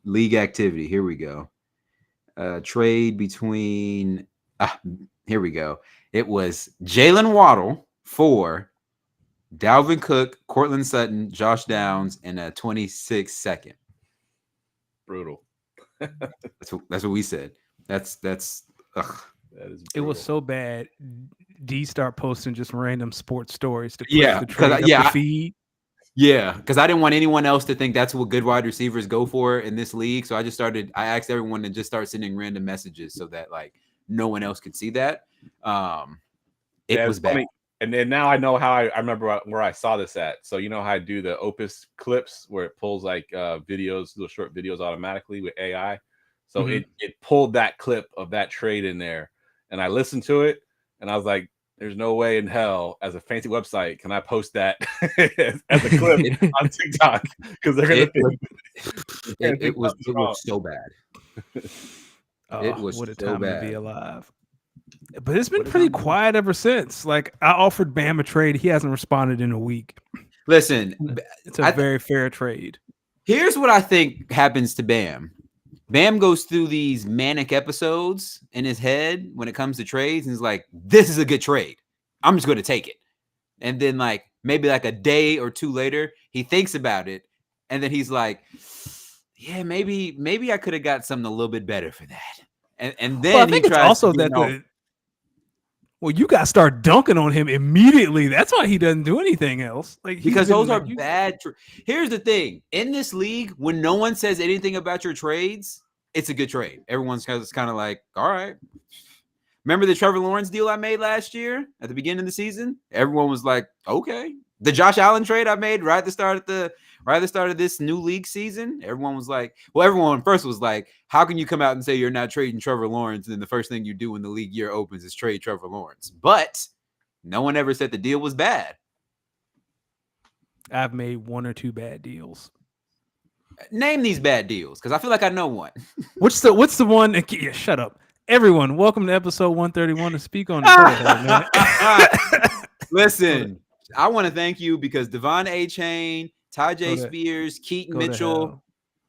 league activity. Here we go. Trade between. Here we go. It was Jalen Waddle for Dalvin Cook, Cortland Sutton, Josh Downs, and a 26 second. Brutal. That's what we said. That's ugh. That is brutal. It was so bad. D start posting just random sports stories to push Yeah, the trade up the feed. Yeah, because I didn't want anyone else to think that's what good wide receivers go for in this league. So I asked everyone to just start sending random messages so that like no one else could see that. It was bad. And then now I know how I remember where I saw this at. So you know how I do the Opus clips where it pulls like videos, little short videos automatically with AI. So it pulled that clip of that trade in there, and I listened to it, and I was like, "There's no way in hell, as a fancy website, can I post that as a clip on TikTok because they're gonna think it was so bad. It was what a so time bad. to be alive." But it's been pretty quiet ever since. Like I offered Bam a trade, he hasn't responded in a week. Listen, it's a very fair trade. Here's what I think happens to Bam. Bam goes through these manic episodes in his head when it comes to trades, and he's like, "This is a good trade. I'm just going to take it." And then, like maybe like a day or two later, he thinks about it, and then he's like, "Yeah, maybe I could have got something a little bit better for that." And then I think it's also that you got to start dunking on him immediately. That's why he doesn't do anything else. Like because those are bad. Here's the thing: in this league, when no one says anything about your trades, it's a good trade. Everyone's kind of like, "All right." Remember the Trevor Lawrence deal I made last year at the beginning of the season? Everyone was like, "Okay." The Josh Allen trade I made right at the start of this new league season, everyone was like, everyone first was like, how can you come out and say you're not trading Trevor Lawrence, and then the first thing you do when the league year opens is trade Trevor Lawrence? But no one ever said the deal was bad. I've made one or two bad deals. Name these bad deals, because I feel like I know one. What's the one? Yeah, shut up. Everyone, welcome to episode 131 to speak on it. Listen, I want to thank you because Devon A-Chain, Tajay Spears, Keaton Mitchell,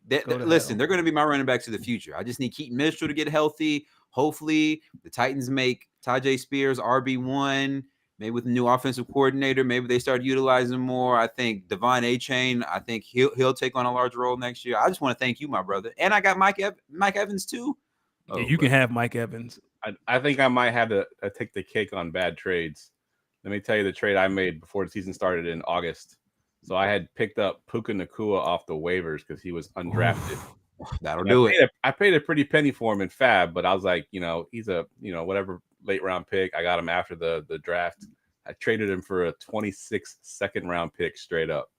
listen, they're going to be my running backs of the future. I just need Keaton Mitchell to get healthy. Hopefully, the Titans make Tajay Spears RB1. Maybe with a new offensive coordinator, maybe they start utilizing more. I think Devon A-Chain, I think he'll take on a large role next year. I just want to thank you, my brother. And I got Mike Evans, too. Yeah, you can have Mike Evans. I think I might have to take the cake on bad trades. Let me tell you the trade I made before the season started in August. So I had picked up Puka Nacua off the waivers because he was undrafted. That'll do it. I paid a pretty penny for him in Fab, but I was like, he's a whatever late round pick. I got him after the draft. I traded him for a 26 second round pick straight up.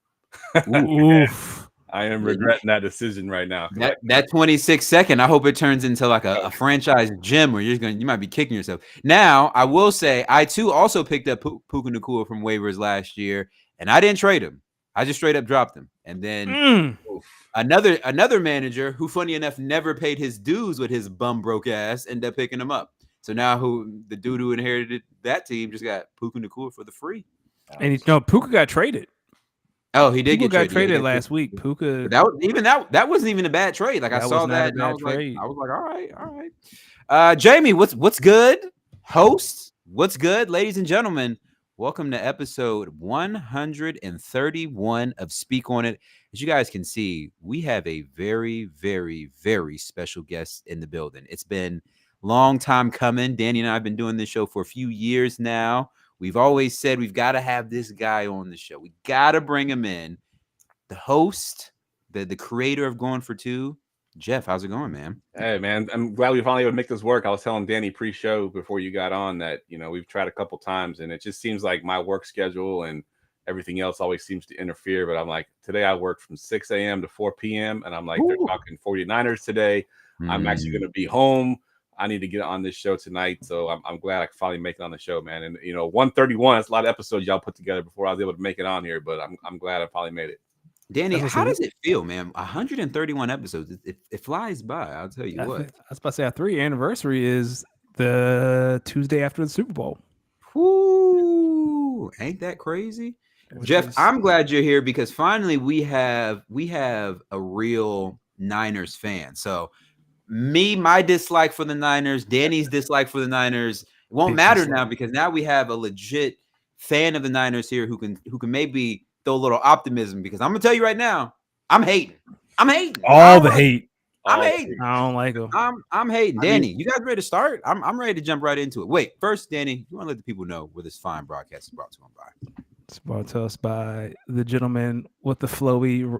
Oof. I am regretting that decision right now. That 26 second, I hope it turns into like a franchise gym where you might be kicking yourself. Now, I will say, I too also picked up Puka Nacua from waivers last year, and I didn't trade him. I just straight up dropped him. And then another manager who, funny enough, never paid his dues with his bum broke ass, ended up picking him up. So now the dude who inherited that team just got Puka Nacua for the free. And Puka got traded. Oh, he did Puka get traded last week. Puka. That wasn't even a bad trade. Like I saw that, and I was like, all right. Jamie, what's good? Host, what's good, ladies and gentlemen? Welcome to episode 131 of Speak On It. As you guys can see, we have a very, very, very special guest in the building. It's been a long time coming. Danny and I have been doing this show for a few years now. We've always said we've got to have this guy on the show. We got to bring him in. The host, the creator of Going for Two, Jeff. How's it going, man? Hey, man. I'm glad we finally able to make this work. I was telling Danny pre-show before you got on that, we've tried a couple times, and it just seems like my work schedule and everything else always seems to interfere. But I'm like, today I work from 6 a.m. to 4 p.m. And I'm like, they're talking 49ers today. I'm actually going to be home. I need to get on this show tonight, so I'm glad I could finally make it on the show, man. And 131, that's a lot of episodes y'all put together before I was able to make it on here, but I'm glad I finally made it. Danny, how does it feel, man? 131 episodes, it flies by. I'll tell you what. I was about to say our 3rd anniversary is the Tuesday after the Super Bowl. Whoo! Ain't that crazy? Jeff, I'm glad you're here because finally we have a real Niners fan. So my dislike for the Niners, Danny's dislike for the Niners, it won't matter now because now we have a legit fan of the Niners here who can maybe throw a little optimism, because I'm gonna tell you right now, I'm hating. All the hate. I'm hating. I don't like them. I'm hating. Danny, you guys ready to start? I'm ready to jump right into it. Wait, first, Danny, you want to let the people know where this fine broadcast is brought to them by? It's brought to us by the gentleman with the flowy.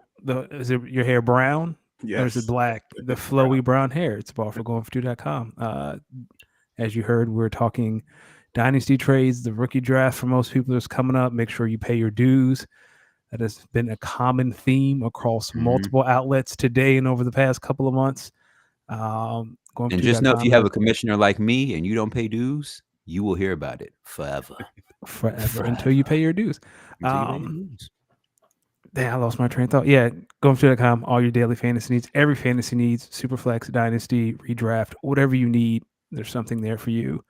Is it your hair brown? Yes. Or is it black? The flowy brown hair. It's bought for goingfor2.com. As you heard, we're talking dynasty trades. The rookie draft for most people is coming up. Make sure you pay your dues. That has been a common theme across multiple outlets today and over the past couple of months. And just know, if you have a commissioner like me and you don't pay dues, you will hear about it forever until you pay your dues. Damn, I lost my train of thought. Yeah, goingfor2.com, all your daily fantasy needs, every fantasy needs, Superflex, Dynasty, redraft, whatever you need, there's something there for you.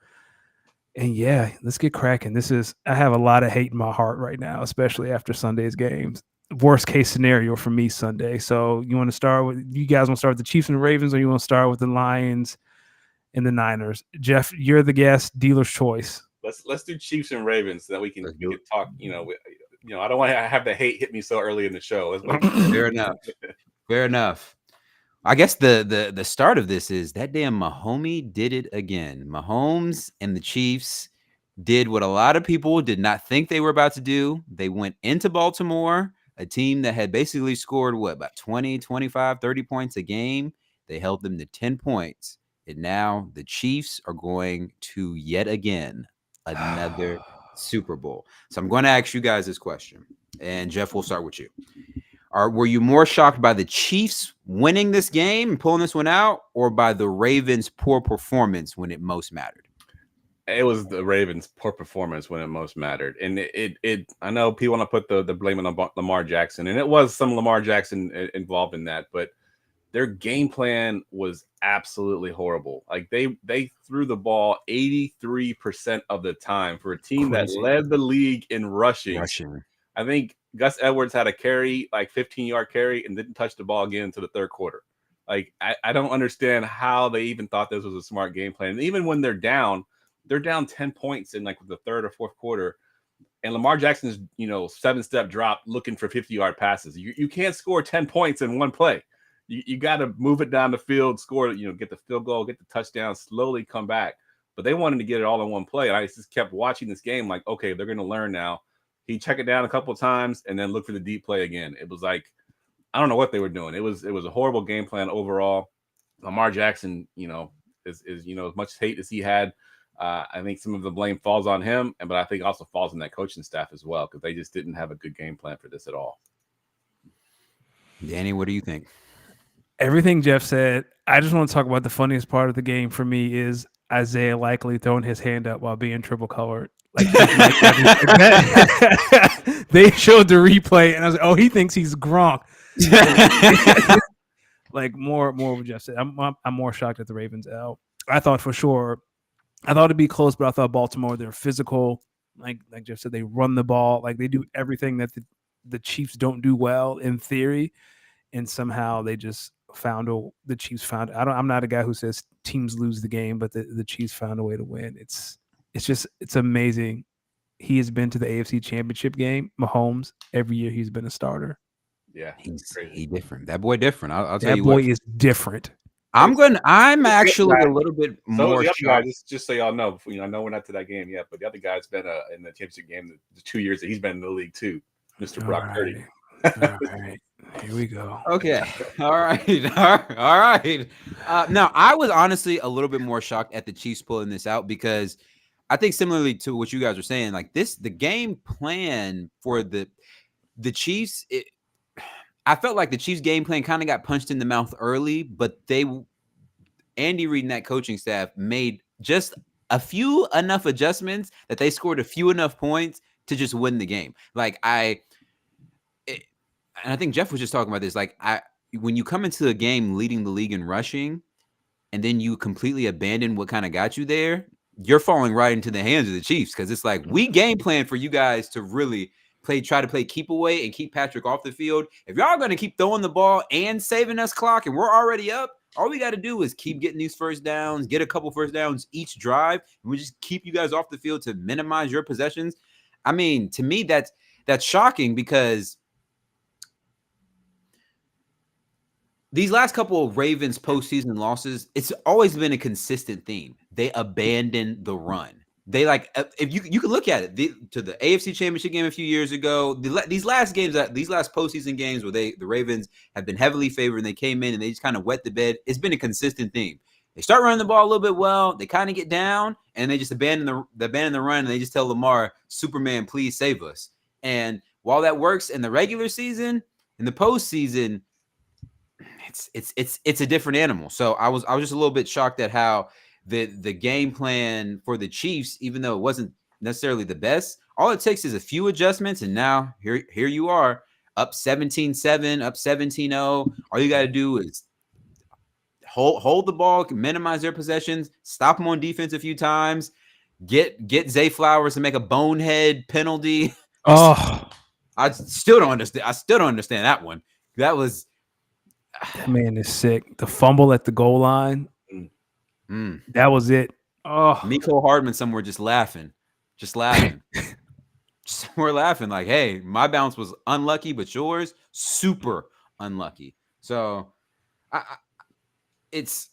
And yeah, let's get cracking. I have a lot of hate in my heart right now, especially after Sunday's games. Worst case scenario for me Sunday. So you guys want to start with the Chiefs and the Ravens, or you want to start with the Lions and the Niners? Jeff, you're the guest, dealer's choice. Let's do Chiefs and Ravens so that we can talk. I don't want to have the hate hit me so early in the show. Fair enough. I guess the start of this is that damn Mahomes did it again. Mahomes and the Chiefs did what a lot of people did not think they were about to do. They went into Baltimore, a team that had basically scored about 20, 25, 30 points a game. They held them to 10 points. And now the Chiefs are going to yet again another Super Bowl. So I'm going to ask you guys this question. And Jeff, we'll start with you. Were you more shocked by the Chiefs winning this game and pulling this one out, or by the Ravens' poor performance when it most mattered? It was the Ravens' poor performance when it most mattered. And I know people want to put the blame on Lamar Jackson, and it was some Lamar Jackson involved in that, but their game plan was absolutely horrible. Like they threw the ball 83% of the time for a team that led the league in rushing. I think Gus Edwards had a carry, like 15-yard carry, and didn't touch the ball again until the third quarter. Like, I don't understand how they even thought this was a smart game plan. And even when they're down 10 points in like the third or fourth quarter, and Lamar Jackson's 7-step drop looking for 50-yard passes. You can't score 10 points in one play. You got to move it down the field, score, get the field goal, get the touchdown, slowly come back. But they wanted to get it all in one play. And I just kept watching this game like, okay, they're going to learn now. He check it down a couple of times and then look for the deep play again. It was like, I don't know what they were doing. It was a horrible game plan overall. Lamar Jackson, is as much hate as he had. I think some of the blame falls on him, but I think also falls on that coaching staff as well, because they just didn't have a good game plan for this at all. Danny, what do you think? Everything Jeff said. I just want to talk about the funniest part of the game for me is Isaiah Likely throwing his hand up while being triple colored. They showed the replay, and I was like, "Oh, he thinks he's Gronk." Like more what Jeff said. I'm more shocked at the Ravens out. I thought for sure. I thought it'd be close, but I thought Baltimore, they're physical. Like Jeff said, they run the ball. Like they do everything that the Chiefs don't do well in theory, and somehow they just the Chiefs found. I'm not a guy who says teams lose the game, but the Chiefs found a way to win. It's amazing. He has been to the AFC Championship game. Mahomes, every year he's been a starter. Yeah, he's different. That boy different. I'll tell you what. That boy is different. I'm actually a little bit more shocked. Just so y'all know, I know we're not to that game yet, but the other guy's been in the championship game the 2 years that he's been in the league too, Mr. Brock Purdy. All right, here we go. Okay, all right. Now, I was honestly a little bit more shocked at the Chiefs pulling this out, because I think similarly to what you guys are saying, like the game plan for the Chiefs. I felt like the Chiefs' game plan kind of got punched in the mouth early, but Andy Reid and that coaching staff made just enough adjustments that they scored a few enough points to just win the game. And I think Jeff was just talking about this. When you come into a game leading the league in rushing, and then you completely abandon what kind of got you there, you're falling right into the hands of the Chiefs, because it's like, we game plan for you guys to really try to play keep away and keep Patrick off the field. If y'all are going to keep throwing the ball and saving us clock and we're already up, all we got to do is keep getting these first downs, get a couple first downs each drive, and we just keep you guys off the field to minimize your possessions. I mean, to me, that's shocking because these last couple of Ravens postseason losses, it's always been a consistent theme. They abandon the run. They if you can look at it to the AFC Championship game a few years ago. These last postseason games where the Ravens have been heavily favored and they came in and they just kind of wet the bed. It's been a consistent theme. They start running the ball a little bit well. They kind of get down and they just abandon the run and they just tell Lamar, Superman, please save us. And while that works in the regular season, in the postseason, it's a different animal. So I was just a little bit shocked at how the game plan for the Chiefs, even though it wasn't necessarily the best, all it takes is a few adjustments, and now here you are, up 17-7, up 17-0. All you got to do is hold the ball, minimize their possessions, stop them on defense a few times, get Zay Flowers to make a bonehead penalty. Oh, I still don't understand that one. That man is sick. The fumble at the goal line. That was it. Oh, Mecole Hardman somewhere just laughing. We're laughing like, hey, my bounce was unlucky, but yours super unlucky. So it's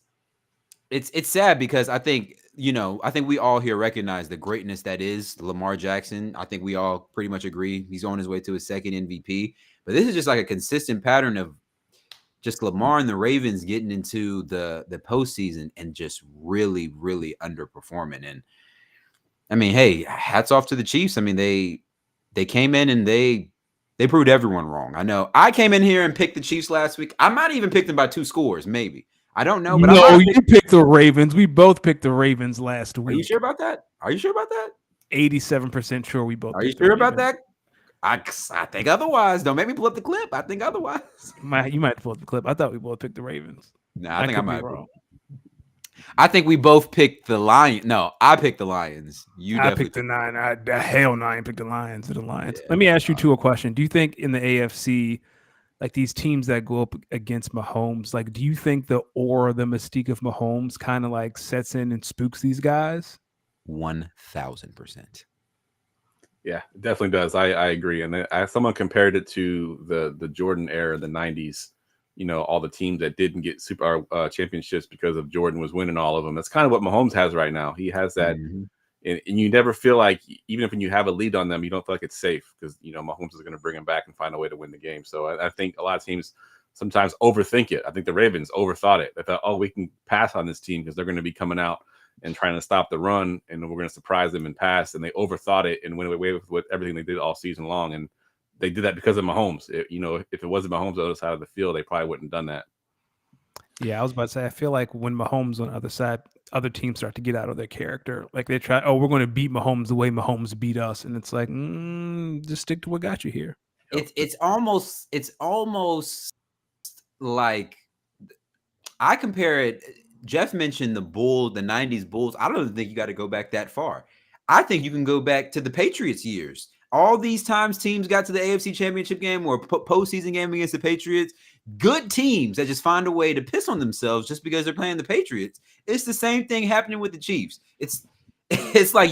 sad because I think we all here recognize the greatness that is Lamar Jackson. I think we all pretty much agree he's on his way to his second MVP. But this is just like a consistent pattern of just Lamar and the Ravens getting into the postseason and just really, really underperforming. And I mean, hey, hats off to the Chiefs. I mean, they came in and they proved everyone wrong. I know I came in here and picked the Chiefs last week. I might even pick them by 2 scores, maybe. I don't know. But no, you picked the Ravens. We both picked the Ravens last week. Are you sure about that? 87% sure we both. Are you sure about that? I think otherwise. Don't make me pull up the clip. I think otherwise. You might pull up the clip. I thought we both picked the Ravens. No, I think I might be wrong. I think we both picked the Lions. No, I picked the Lions. I picked the 9. Hell no, I picked the Lions. Yeah, let me ask you a question. Do you think in the AFC, like these teams that go up against Mahomes, like do you think the mystique of Mahomes kind of like sets in and spooks these guys? 1,000%. Yeah, it definitely does. I agree. And someone compared it to the Jordan era, the 90s, all the teams that didn't get super championships because of Jordan was winning all of them. That's kind of what Mahomes has right now. He has that. Mm-hmm. And you never feel like, even if when you have a lead on them, you don't feel like it's safe because, Mahomes is going to bring them back and find a way to win the game. So I think a lot of teams sometimes overthink it. I think the Ravens overthought it. They thought, oh, we can pass on this team because they're going to be coming out and trying to stop the run, and we're going to surprise them and pass. And they overthought it and went away with everything they did all season long. And they did that because of Mahomes. If it wasn't Mahomes on the other side of the field, they probably wouldn't have done that. Yeah, I was about to say, I feel like when Mahomes on the other side, other teams start to get out of their character. Like they try, we're going to beat Mahomes the way Mahomes beat us. And it's like, just stick to what got you here. It's almost like I compare it. Jeff mentioned the 90s Bulls. I don't think you got to go back that far. I think you can go back to the Patriots years. All these times teams got to the AFC Championship game or postseason game against the Patriots, good teams that just find a way to piss on themselves just because they're playing the Patriots. It's the same thing happening with the Chiefs. It's like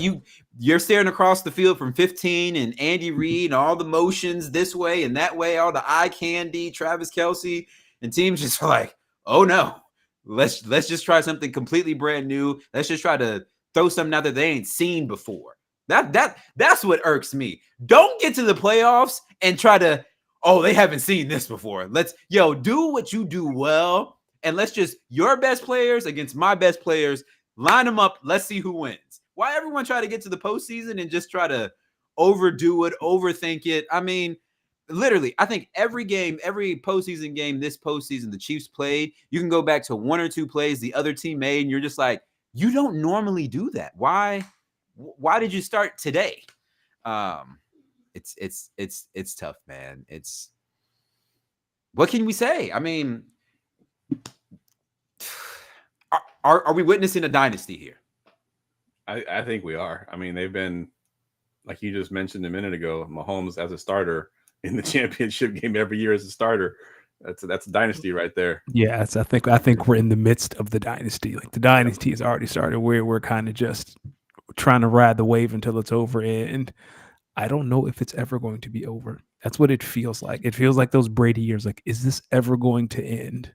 you're staring across the field from 15 and Andy Reid and all the motions this way and that way, all the eye candy, Travis Kelce, and teams just are like, oh no. Let's just try something completely brand new. Let's just try to throw something out that they ain't seen before. That's what irks me. Don't get to the playoffs and try to, they haven't seen this before. Do what you do well, and let's just your best players against my best players, line them up. Let's see who wins. Why everyone try to get to the postseason and just try to overdo it, overthink it? I mean, literally, I think every postseason game this postseason the Chiefs played, you can go back to 1 or 2 plays the other team made, and you're just like, you don't normally do that. Why did you start today? It's tough, man. What can we say? I mean, are we witnessing a dynasty here? I think we are. I mean, they've been like you just mentioned a minute ago, Mahomes as a starter in the championship game every year as a starter. That's a dynasty right there. Yes, I think we're in the midst of the dynasty. Like the dynasty has already started. We're kind of just trying to ride the wave until it's over, and I don't know if it's ever going to be over. That's what it feels like. It feels like those Brady years. Like, is this ever going to end?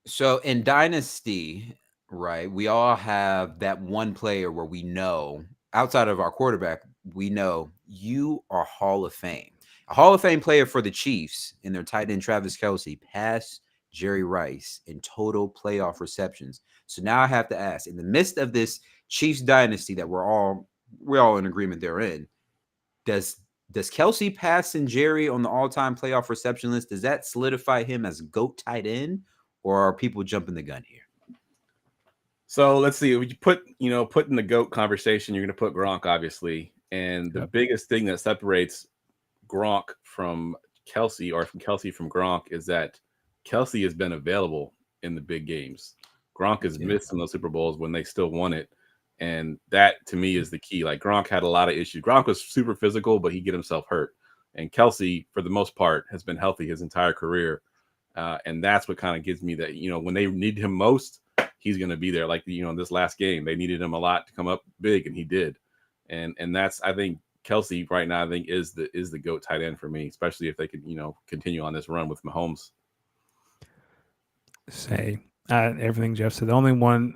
So in Dynasty, right, we all have that one player where we know, outside of our quarterback, we know you are Hall of Fame. A Hall of Fame player for the Chiefs in their tight end Travis Kelce passed Jerry Rice in total playoff receptions. So now I have to ask, in the midst of this Chiefs dynasty that we're all in agreement they're in, does Kelce pass and Jerry on the all-time playoff reception list? Does that solidify him as GOAT tight end, or are people jumping the gun here? So let's see. If you put in the GOAT conversation, you're going to put Gronk, obviously. And the biggest thing that separates Gronk from Kelce, or from Kelce from Gronk, is that Kelce has been available in the big games. Gronk has missed some of those Super Bowls when they still won it. And that, to me, is the key. Like, Gronk had a lot of issues. Gronk was super physical, but he'd get himself hurt. And Kelce, for the most part, has been healthy his entire career. And that's what kind of gives me that, when they need him most, he's going to be there. Like, this last game, they needed him a lot to come up big, and he did. And that's, I think, Kelce right now, I think, is the GOAT tight end for me, especially if they could, continue on this run with Mahomes. Everything Jeff said. The only one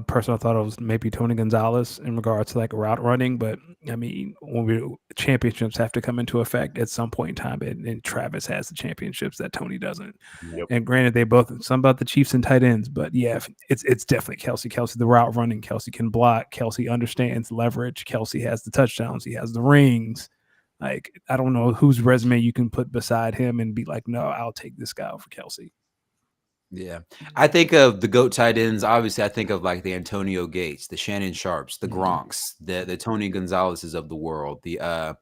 person I thought of was maybe Tony Gonzalez in regards to like route running, but I mean, when championships have to come into effect at some point in time, and Travis has the championships that Tony doesn't. Yep. And granted, they both, some about the Chiefs and tight ends, but yeah, it's definitely Kelce. Kelce, the route running. Kelce can block. Kelce understands leverage. Kelce has the touchdowns. He has the rings. Like, I don't know whose resume you can put beside him and be like, no, I'll take this guy over Kelce. Yeah. I think of the GOAT tight ends. Obviously, I think of like the Antonio Gates, the Shannon Sharps, the Gronks, the Tony Gonzalez's of the world, the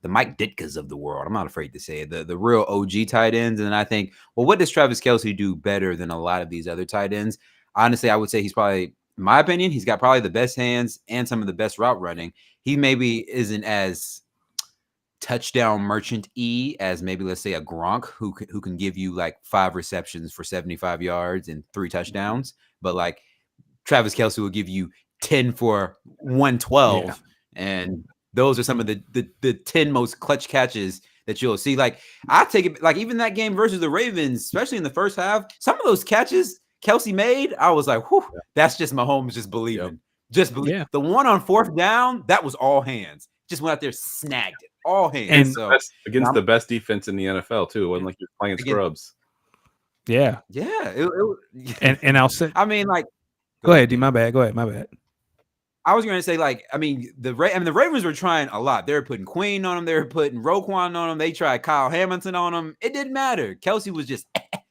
Mike Ditkas of the world. I'm not afraid to say it. The real OG tight ends. And I think, well, what does Travis Kelce do better than a lot of these other tight ends? Honestly, I would say he's probably, in my opinion, he's got probably the best hands and some of the best route running. He maybe isn't as touchdown merchant as maybe, let's say, a Gronk who can give you like 5 receptions for 75 yards and 3 touchdowns, but like Travis Kelce will give you 10 for 112, and those are some of the 10 most clutch catches that you'll see. Like, I take it, like even that game versus the Ravens, especially in the first half, some of those catches Kelce made, I was like, whew, that's just Mahomes just believing. Just believe. Yeah. The one on 4th down, that was all hands. Just went out there, snagged it. All hands. And so against the best defense in the NFL too. It wasn't like you're playing scrubs. Yeah. Yeah. And I'll say, I mean, like, go ahead, D. My bad. Go ahead. My bad. I was going to say, like, I mean, the Ravens were trying a lot. They were putting Queen on them. They were putting Roquan on them. They tried Kyle Hamilton on them. It didn't matter. Kelce was just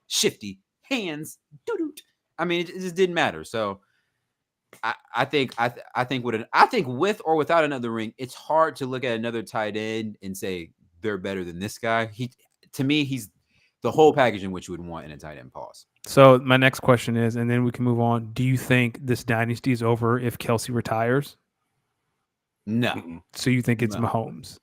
shifty hands. Doo-doo. I mean, it just didn't matter. So I think with or without another ring, it's hard to look at another tight end and say they're better than this guy. To me, he's the whole package in which you would want in a tight end. Pause. So my next question is, and then we can move on. Do you think this dynasty is over if Kelce retires? No. So you think it's Mahomes?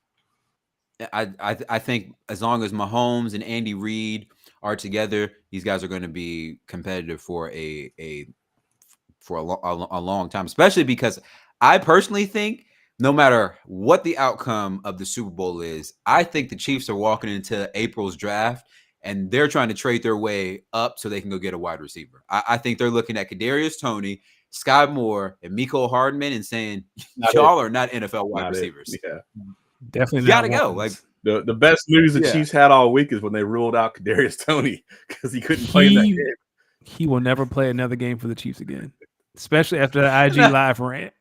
I think as long as Mahomes and Andy Reid are together, these guys are going to be competitive for a long time, especially because I personally think no matter what the outcome of the Super Bowl is, I think the Chiefs are walking into April's draft and they're trying to trade their way up so they can go get a wide receiver. I think they're looking at Kadarius Toney, Sky Moore, and Mecole Hardman and saying, y'all are not NFL wide receivers. Yeah, definitely. You gotta go. Like the best news the Chiefs had all week is when they ruled out Kadarius Toney because he couldn't play in that game. He will never play another game for the Chiefs again. Especially after the IG Live rant.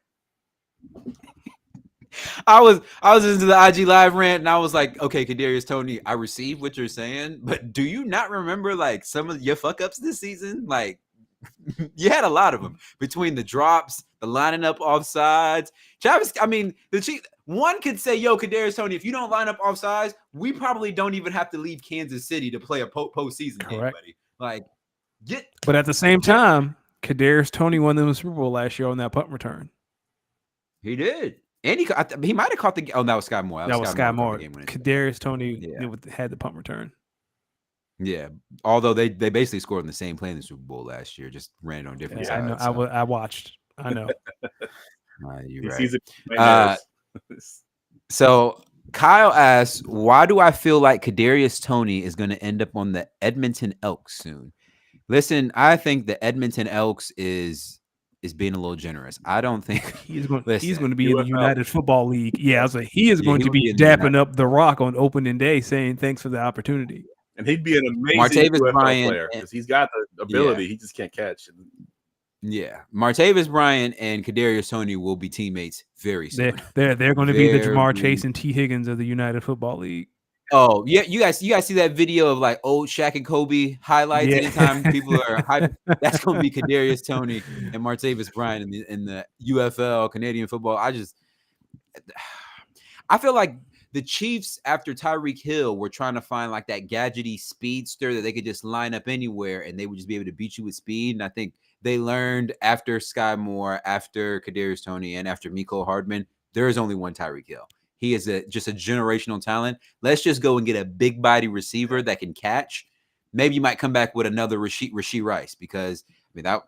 I was into the IG Live rant and I was like, okay, Kadarius Toney, I received what you're saying, but do you not remember like some of your fuck ups this season? Like, you had a lot of them between the drops, the lining up offsides. Travis, I mean, the Chiefs. One could say, yo, Kadarius Toney, if you don't line up offsides, we probably don't even have to leave Kansas City to play a postseason game, buddy. Like, but at the same time, Kadarius Toney won them the Super Bowl last year on that punt return. He did. And he might have caught the. Oh, that was Sky Moore. That was Sky Moore. Game Kadarius Toney Yeah. had the punt return. Yeah, although they basically scored on the same play in the Super Bowl last year, just ran it on different sides. I know. So. I watched. I know. You're right. Sees So Kyle asks, why do I feel like Kadarius Toney is going to end up on the Edmonton Elks soon? Listen, I think the Edmonton Elks is being a little generous. I don't think he's going. Listen, he's going to be in the United Football League. Yeah, I was like, he is going to be dapping up The Rock on opening day, saying thanks for the opportunity. And he'd be an amazing UFL player because he's got the ability. Yeah. He just can't catch. Yeah, Martavis Bryant and Kadarius Toney will be teammates very soon. They're going to be the Jamar Chase and T. Higgins of the United Football League. Oh yeah, you guys see that video of like old Shaq and Kobe highlights? Yeah. Anytime people are hyped, that's going to be Kadarius Toney and Martavis Bryant in the UFL Canadian football. I feel like the Chiefs, after Tyreek Hill, were trying to find like that gadgety speedster that they could just line up anywhere and they would just be able to beat you with speed. And I think they learned after Sky Moore, after Kadarius Toney, and after Mecole Hardman, there is only one Tyreek Hill. He is just a generational talent. Let's just go and get a big body receiver that can catch. Maybe you might come back with another Rashee Rice because that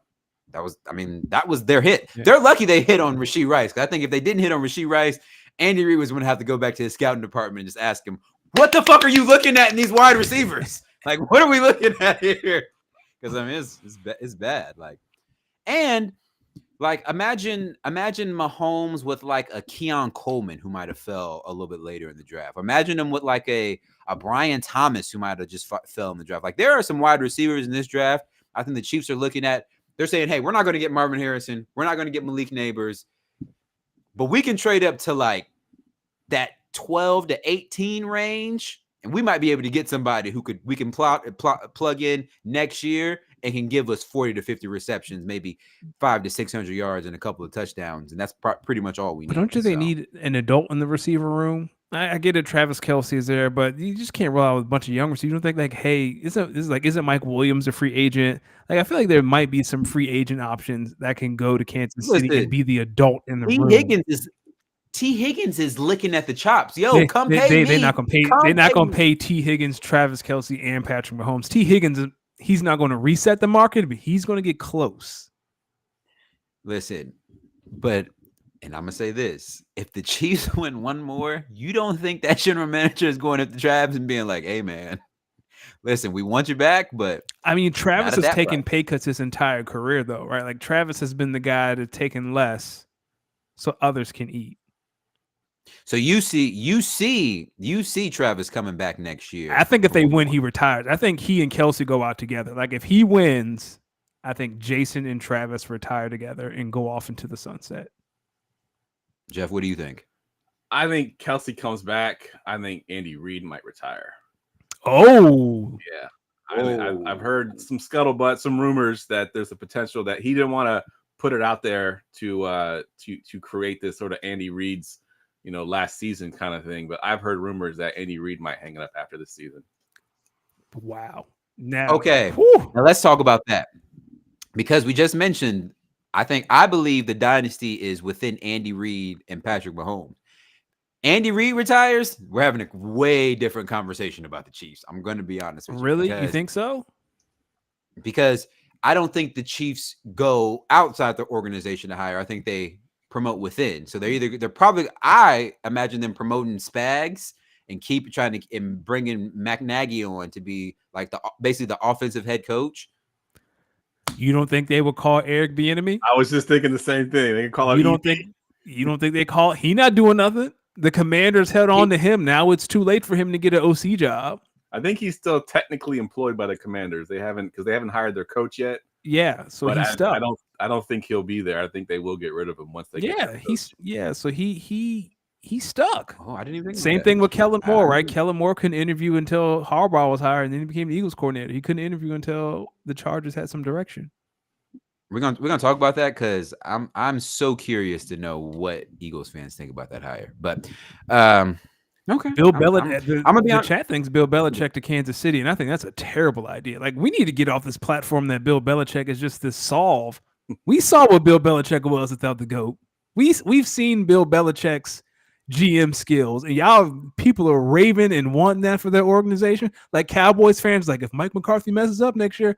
was their hit. Yeah. They're lucky they hit on Rashee Rice. I think if they didn't hit on Rashee Rice, Andy Reid was going to have to go back to his scouting department and just ask him, what the fuck are you looking at in these wide receivers? Like, what are we looking at here? Because it's bad. Imagine Mahomes with like a Keon Coleman who might have fell a little bit later in the draft. Imagine him with like a Brian Thomas who might have just fell in the draft. Like there are some wide receivers in this draft. I think the Chiefs are looking at. They're saying, hey, we're not going to get Marvin Harrison. We're not going to get Malik Neighbors. But we can trade up to like that 12 to 18 range, and we might be able to get somebody who we can plug in next year and can give us 40 to 50 receptions, maybe 500 to 600 yards and a couple of touchdowns, and that's pretty much all we need. But don't you think they need an adult in the receiver room? I get it, Travis Kelce is there, but you just can't roll out with a bunch of young receivers. You don't think like, hey, isn't Mike Williams a free agent? Like I feel like there might be some free agent options that can go to Kansas City and be the adult in the room. T. Higgins is licking at the chops. Yo, come pay me. They're not gonna pay. They're not gonna pay T. Higgins, Travis Kelce, and Patrick Mahomes. T. Higgins, he's not going to reset the market, but he's going to get close. Listen, and I'm going to say this. If the Chiefs win one more, you don't think that general manager is going up the Travis and being like, hey, man, listen, we want you back, but... I mean, Travis has taken pay cuts his entire career, though, right? Like, Travis has been the guy that's taken less so others can eat. So you see Travis coming back next year. I think if they win, he retires. I think he and Kelce go out together. Like, if he wins, I think Jason and Travis retire together and go off into the sunset. Jeff, what do you think? I think Kelce comes back. I think Andy Reid might retire. Oh, yeah. I've heard some scuttlebutt, some rumors that there's a potential that he didn't want to put it out there to create this sort of Andy Reid's, last season kind of thing. But I've heard rumors that Andy Reid might hang it up after this season. Wow. Now, okay. Now let's talk about that because we just mentioned. I believe the dynasty is within Andy Reid and Patrick Mahomes. Andy Reid retires, we're having a way different conversation about the Chiefs. I'm going to be honest with you. Really? You think so? Because I don't think the Chiefs go outside the organization to hire. I think they promote within. So I imagine them promoting Spags and keep trying to and bringing Matt Nagy on to be like basically the offensive head coach. You don't think they would call Eric Bieniemy? I was just thinking the same thing. They can call him. You don't think they call? He not doing nothing. The Commanders held on to him. Now it's too late for him to get an OC job. I think he's still technically employed by the Commanders. They haven't hared their coach yet. Yeah, so he's stuck. I don't think he'll be there. I think they will get rid of him once they. So he's stuck. Oh, I didn't even think Same thing with Kellen Moore, right? Kellen Moore couldn't interview until Harbaugh was hired, and then he became the Eagles coordinator. He couldn't interview until the Chargers had some direction. We're gonna talk about that because I'm so curious to know what Eagles fans think about that hire. But okay, Bill Belichick. The chat thinks Bill Belichick to Kansas City, and I think that's a terrible idea. Like we need to get off this platform that Bill Belichick is just this solve. We saw what Bill Belichick was without the GOAT. We've seen Bill Belichick's GM skills, and y'all people are raving and wanting that for their organization. Like Cowboys fans, like if Mike McCarthy messes up next year,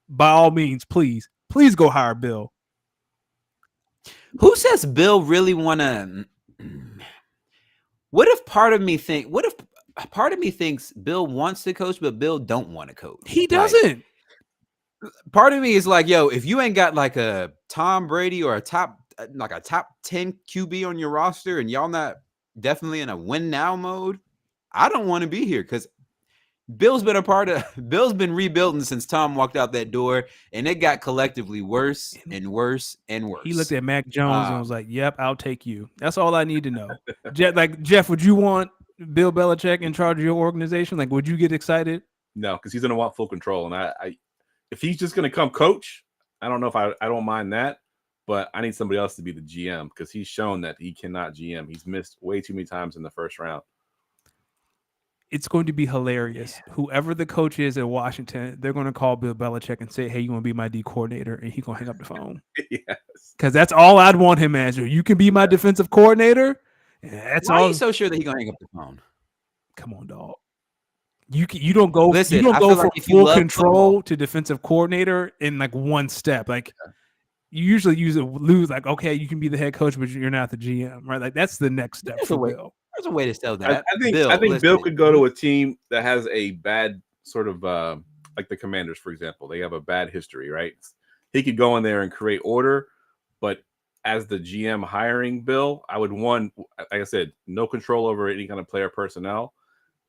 by all means, please go hire Bill. Who says Bill really want to? What if part of me thinks Bill wants to coach, but Bill don't want to coach? He doesn't. Part of me is like, yo, if you ain't got like a Tom Brady or a top 10 QB on your roster, and y'all not definitely in a win now mode, I don't want to be here because Bill's been rebuilding since Tom walked out that door, and it got collectively worse and worse and worse. He looked at Mac Jones and was like, "Yep, I'll take you." That's all I need to know. Jeff, would you want Bill Belichick in charge of your organization? Like, would you get excited? No, because he's going to want full control, and I if he's just going to come coach, I don't know if I don't mind that, but I need somebody else to be the GM because he's shown that he cannot GM. He's missed way too many times in the first round. It's going to be hilarious. Yeah. Whoever the coach is at Washington, they're going to call Bill Belichick and say, "Hey, you want to be my D coordinator?" And he's going to hang up the phone. Yes. Because that's all I'd want him as. You can be my defensive coordinator. That's Why all. are you so sure that he's going to hang up the phone? Come on, dog. You don't go. Listen, you don't go from full control football to defensive coordinator in like one step. Like you usually lose. Like, okay, you can be the head coach, but you're not the GM, right? Like that's the next step for Bill. There's a way to sell that. I think Bill could go to a team that has a bad sort of like the Commanders, for example. They have a bad history, right? He could go in there and create order, but as the GM hiring Bill, I would like I said, no control over any kind of player personnel,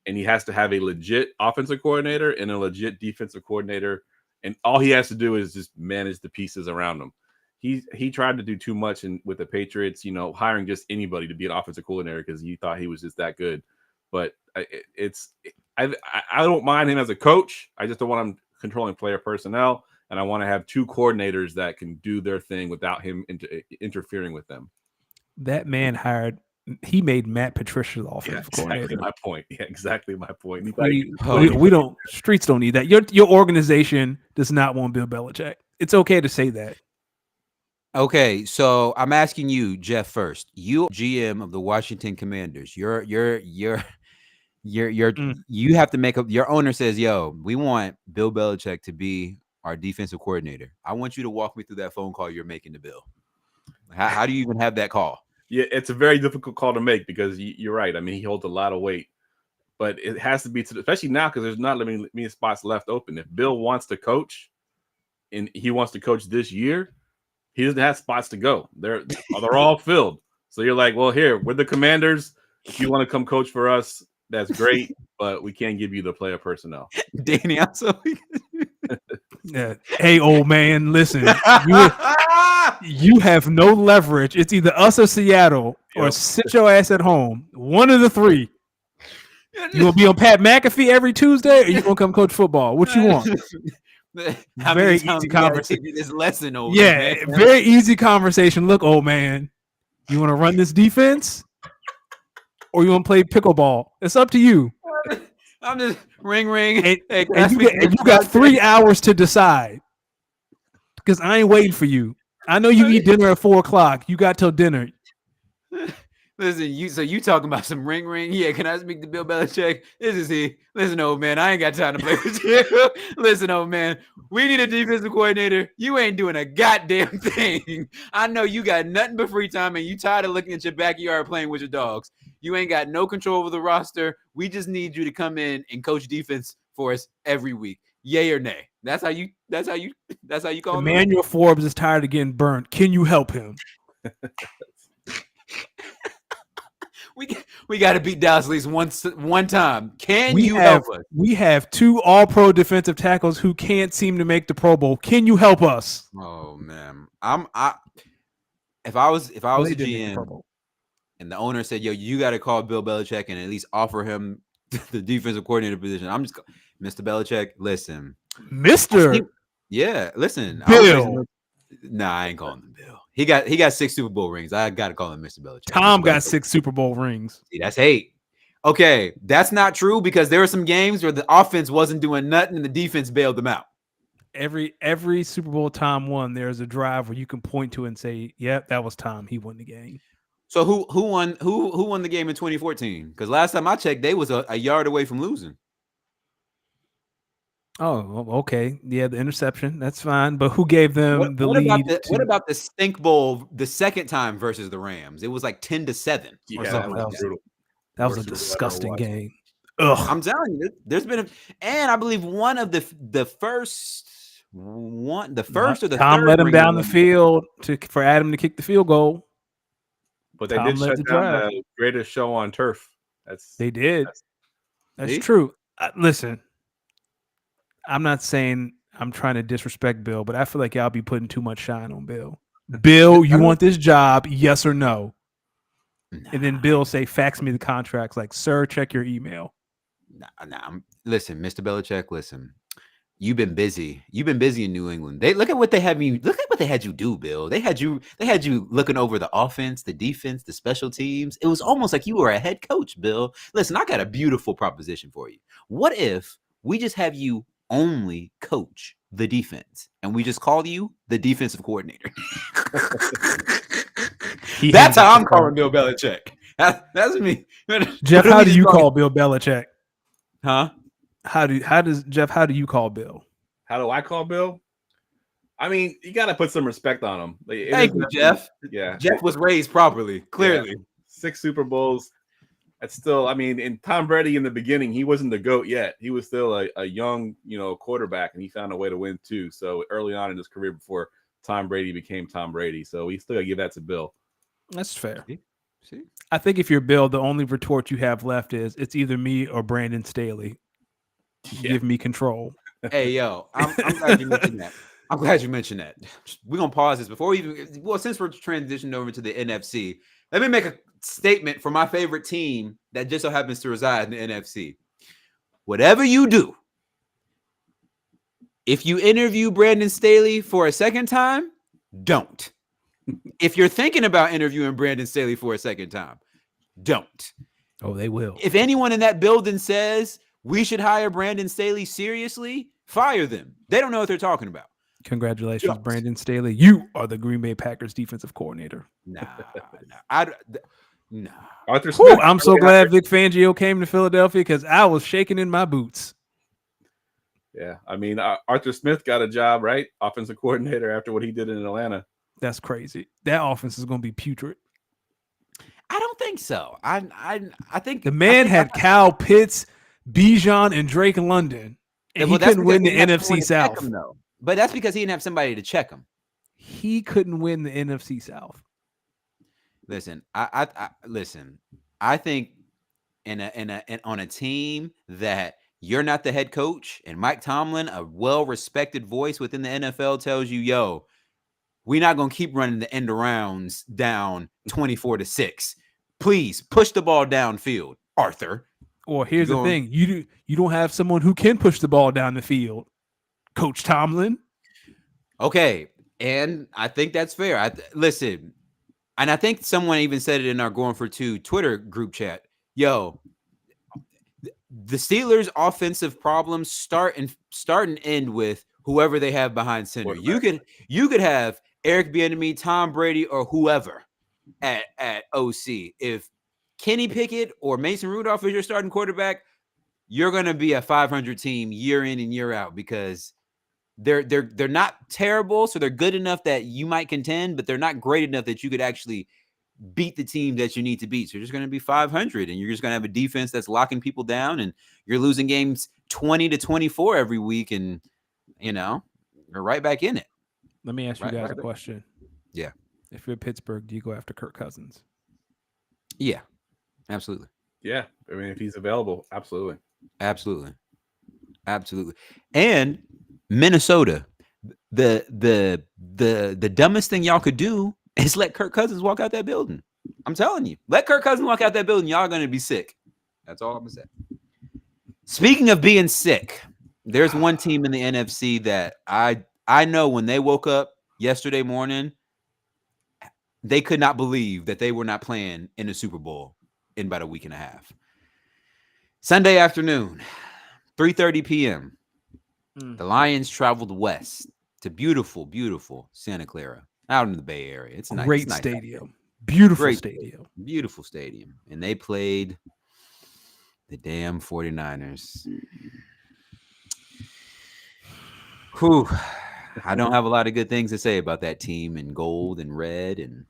and he has to have a legit offensive coordinator and a legit defensive coordinator, and all he has to do is just manage the pieces around him. He tried to do too much with the Patriots, hiring just anybody to be an offensive coordinator because he thought he was just that good. But I don't mind him as a coach. I just don't want him controlling player personnel, and I want to have two coordinators that can do their thing without him interfering with them. That man he made Matt Patricia the offensive coordinator. My point. Yeah, exactly my point. We don't. Streets don't need that. Your organization does not want Bill Belichick. It's okay to say that. Okay, so I'm asking you, Jeff, first. You GM of the Washington Commanders. You have to make up. Your owner says, "Yo, we want Bill Belichick to be our defensive coordinator." I want you to walk me through that phone call you're making to Bill. How do you even have that call? Yeah, it's a very difficult call to make because you're right. I mean, he holds a lot of weight, but it has to be especially now because there's not many spots left open. If Bill wants to coach, and he wants to coach this year, he doesn't have spots to go. They're all filled. So you're like, well, here, we're the Commanders. If you want to come coach for us, that's great, but we can't give you the player personnel. Danny, I'm so yeah. Hey, old man, listen. You have no leverage. It's either us or Seattle, or sit your ass at home. One of the three. You gonna be on Pat McAfee every Tuesday, or you gonna come coach football? What you want? Very easy conversation. This lesson over. Yeah, man. Very easy conversation. Look, old man, you want to run this defense, or you want to play pickleball? It's up to you. I'm just ring. And you got 3 hours to decide. Because I ain't waiting for you. I know you eat dinner at 4:00. You got till dinner. Listen, you talking about some ring? Yeah, can I speak to Bill Belichick? This is he. Listen, old man, I ain't got time to play with you. Listen, old man, we need a defensive coordinator. You ain't doing a goddamn thing. I know you got nothing but free time, and you tired of looking at your backyard playing with your dogs. You ain't got no control over the roster. We just need you to come in and coach defense for us every week. Yay or nay? That's how you call him. Emmanuel Forbes is tired of getting burnt. Can you help him? We got to beat Dallas at least one time. Can you help us? We have 2 All-Pro defensive tackles who can't seem to make the Pro Bowl. Can you help us? Oh man, if I was a GM and the owner said, "Yo, you got to call Bill Belichick and at least offer him the defensive coordinator position," I'm just, Mr. Belichick, listen, listen, Bill. Nah, I ain't calling him Bill. He got 6 Super Bowl rings. I got to call him Mr. Belichick. Tom got 6 Super Bowl rings. See, that's hate. Okay, that's not true because there were some games where the offense wasn't doing nothing and the defense bailed them out. every Super Bowl Tom won, there's a drive where you can point to and say, "Yep, that was Tom. He won the game." So who won the game in 2014? Because last time I checked, they was a yard away from losing. Oh, okay. Yeah, the interception. That's fine. But who gave them the lead? What about the Stink Bowl the second time versus the Rams? It was like 10-7. Yeah, or that something was like that. brutal. That was a Worst Super Bowl I've ever disgusting watched. game. Ugh. I'm telling you, there's been and I believe one of the first or the Tom third let him ring down the one. field for Adam to kick the field goal. But they Tom did led shut the down drive. the greatest show on turf. They did. That's See? true. Listen, I'm not saying I'm trying to disrespect Bill, but I feel like y'all be putting too much shine on Bill. Bill, you want this job? Yes or no? And then Bill say, fax me the contracts. Like, sir, check your email. Nah. Listen, Mr. Belichick, listen. You've been busy. You've been busy in New England. Look at what they had you do, Bill. They had you looking over the offense, the defense, the special teams. It was almost like you were a head coach, Bill. Listen, I got a beautiful proposition for you. What if we just have you only coach the defense and we just call you the defensive coordinator? That's how I'm calling Bill Belichick. That's me. Jeff, how do you call Bill Belichick? Huh? How do you call Bill? How do I call Bill? I mean, you got to put some respect on him. Like, Thank you, Jeff. Yeah. Jeff was raised properly, clearly. Yeah. 6 Super Bowls. That's still, I mean, in Tom Brady in the beginning, he wasn't the GOAT yet. He was still a young, quarterback, and he found a way to win too. So early on in his career before Tom Brady became Tom Brady. So we still got to give that to Bill. That's fair. See? I think if you're Bill, the only retort you have left is it's either me or Brandon Staley. Yeah. Give me control. Hey, yo, I'm glad you mentioned that. I'm glad you mentioned that. We're going to pause this before we even, since we're transitioning over to the NFC, let me make a statement for my favorite team that just so happens to reside in the NFC. Whatever you do, if you interview Brandon Staley for a second time, don't. If you're thinking about interviewing Brandon Staley for a second time, don't. Oh, they will. If anyone in that building says we should hire Brandon Staley seriously, fire them. They don't know what they're talking about. Congratulations, Brandon Staley. You are the Green Bay Packers defensive coordinator. Nah. Arthur Smith. I'm so glad Vic Fangio came to Philadelphia because I was shaking in my boots. Yeah, I mean, Arthur Smith got a job, right? Offensive coordinator after what he did in Atlanta. That's crazy. That offense is going to be putrid. I don't think so. I think the man had Kyle Pitts, Bijan, and Drake London, and he couldn't win the NFC South. But that's because he didn't have somebody to check him. He couldn't win the NFC South. Listen, I think on a team that you're not the head coach, and Mike Tomlin, a well-respected voice within the NFL, tells you, yo, we're not going to keep running the end arounds down 24-6. Please push the ball downfield, Arthur. Or here's the thing. You don't have someone who can push the ball down the field. Coach Tomlin. Okay. And I think that's fair. Listen, and I think someone even said it in our Going for Two Twitter group chat. Yo, the Steelers' offensive problems start and end with whoever they have behind center. You could have Eric Bieniemy, Tom Brady, or whoever at OC. If Kenny Pickett or Mason Rudolph is your starting quarterback, you're going to be a 500 team year in and year out because they're not terrible, so they're good enough that you might contend, but they're not great enough that you could actually beat the team that you need to beat. So you're just going to be 500, and you're just going to have a defense that's locking people down, and you're losing games 20-24 every week, and you're right back in it. Let me ask you guys a question. Yeah. If you're Pittsburgh, do you go after Kirk Cousins? Yeah, absolutely. Yeah, I mean, if he's available, absolutely. And Minnesota, the dumbest thing y'all could do is let Kirk Cousins walk out that building. I'm telling you, let Kirk Cousins walk out that building. Y'all are going to be sick. That's all I'm going to say. Speaking of being sick, there's one team in the NFC that I know when they woke up yesterday morning, they could not believe that they were not playing in the Super Bowl in about a week and a half. Sunday afternoon, 3:30 p.m. The Lions traveled west to beautiful, beautiful Santa Clara, out in the Bay Area. It's nice. Great It's nice stadium. Beautiful Great stadium. Beautiful stadium. And they played the damn 49ers. Whew. I don't have a lot of good things to say about that team in gold and red. And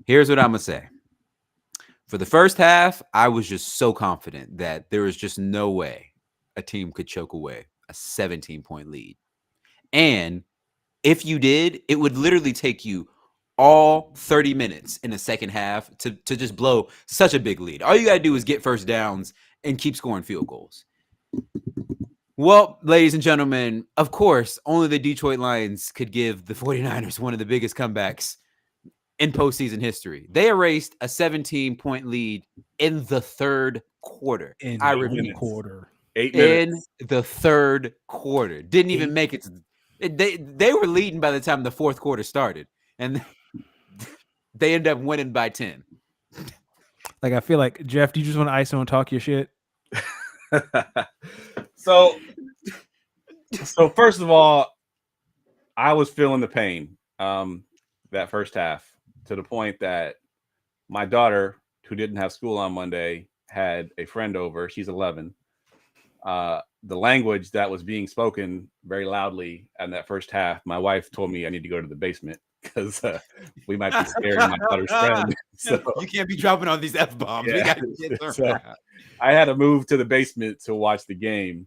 here's what I'm going to say. For the first half, I was just so confident that there was just no way a team could choke away a 17-point lead. And if you did, it would literally take you all 30 minutes in the second half to just blow such a big lead. All you got to do is get first downs and keep scoring field goals. Well, ladies and gentlemen, of course, only the Detroit Lions could give the 49ers one of the biggest comebacks in postseason history. They erased a 17-point lead in the third quarter. I repeat, 8 minutes. In the third quarter. Didn't even make it. They were leading by the time the fourth quarter started. And they ended up winning by 10. Like, I feel like, Jeff, do you just want to ISO and talk your shit? So first of all, I was feeling the pain that first half, to the point that my daughter, who didn't have school on Monday, had a friend over. She's 11. The language that was being spoken very loudly in that first half, my wife told me I need to go to the basement because we might be scaring my daughter's friend. So you can't be dropping all these F-bombs. Yeah. We got to get them. So I had to move to the basement to watch the game.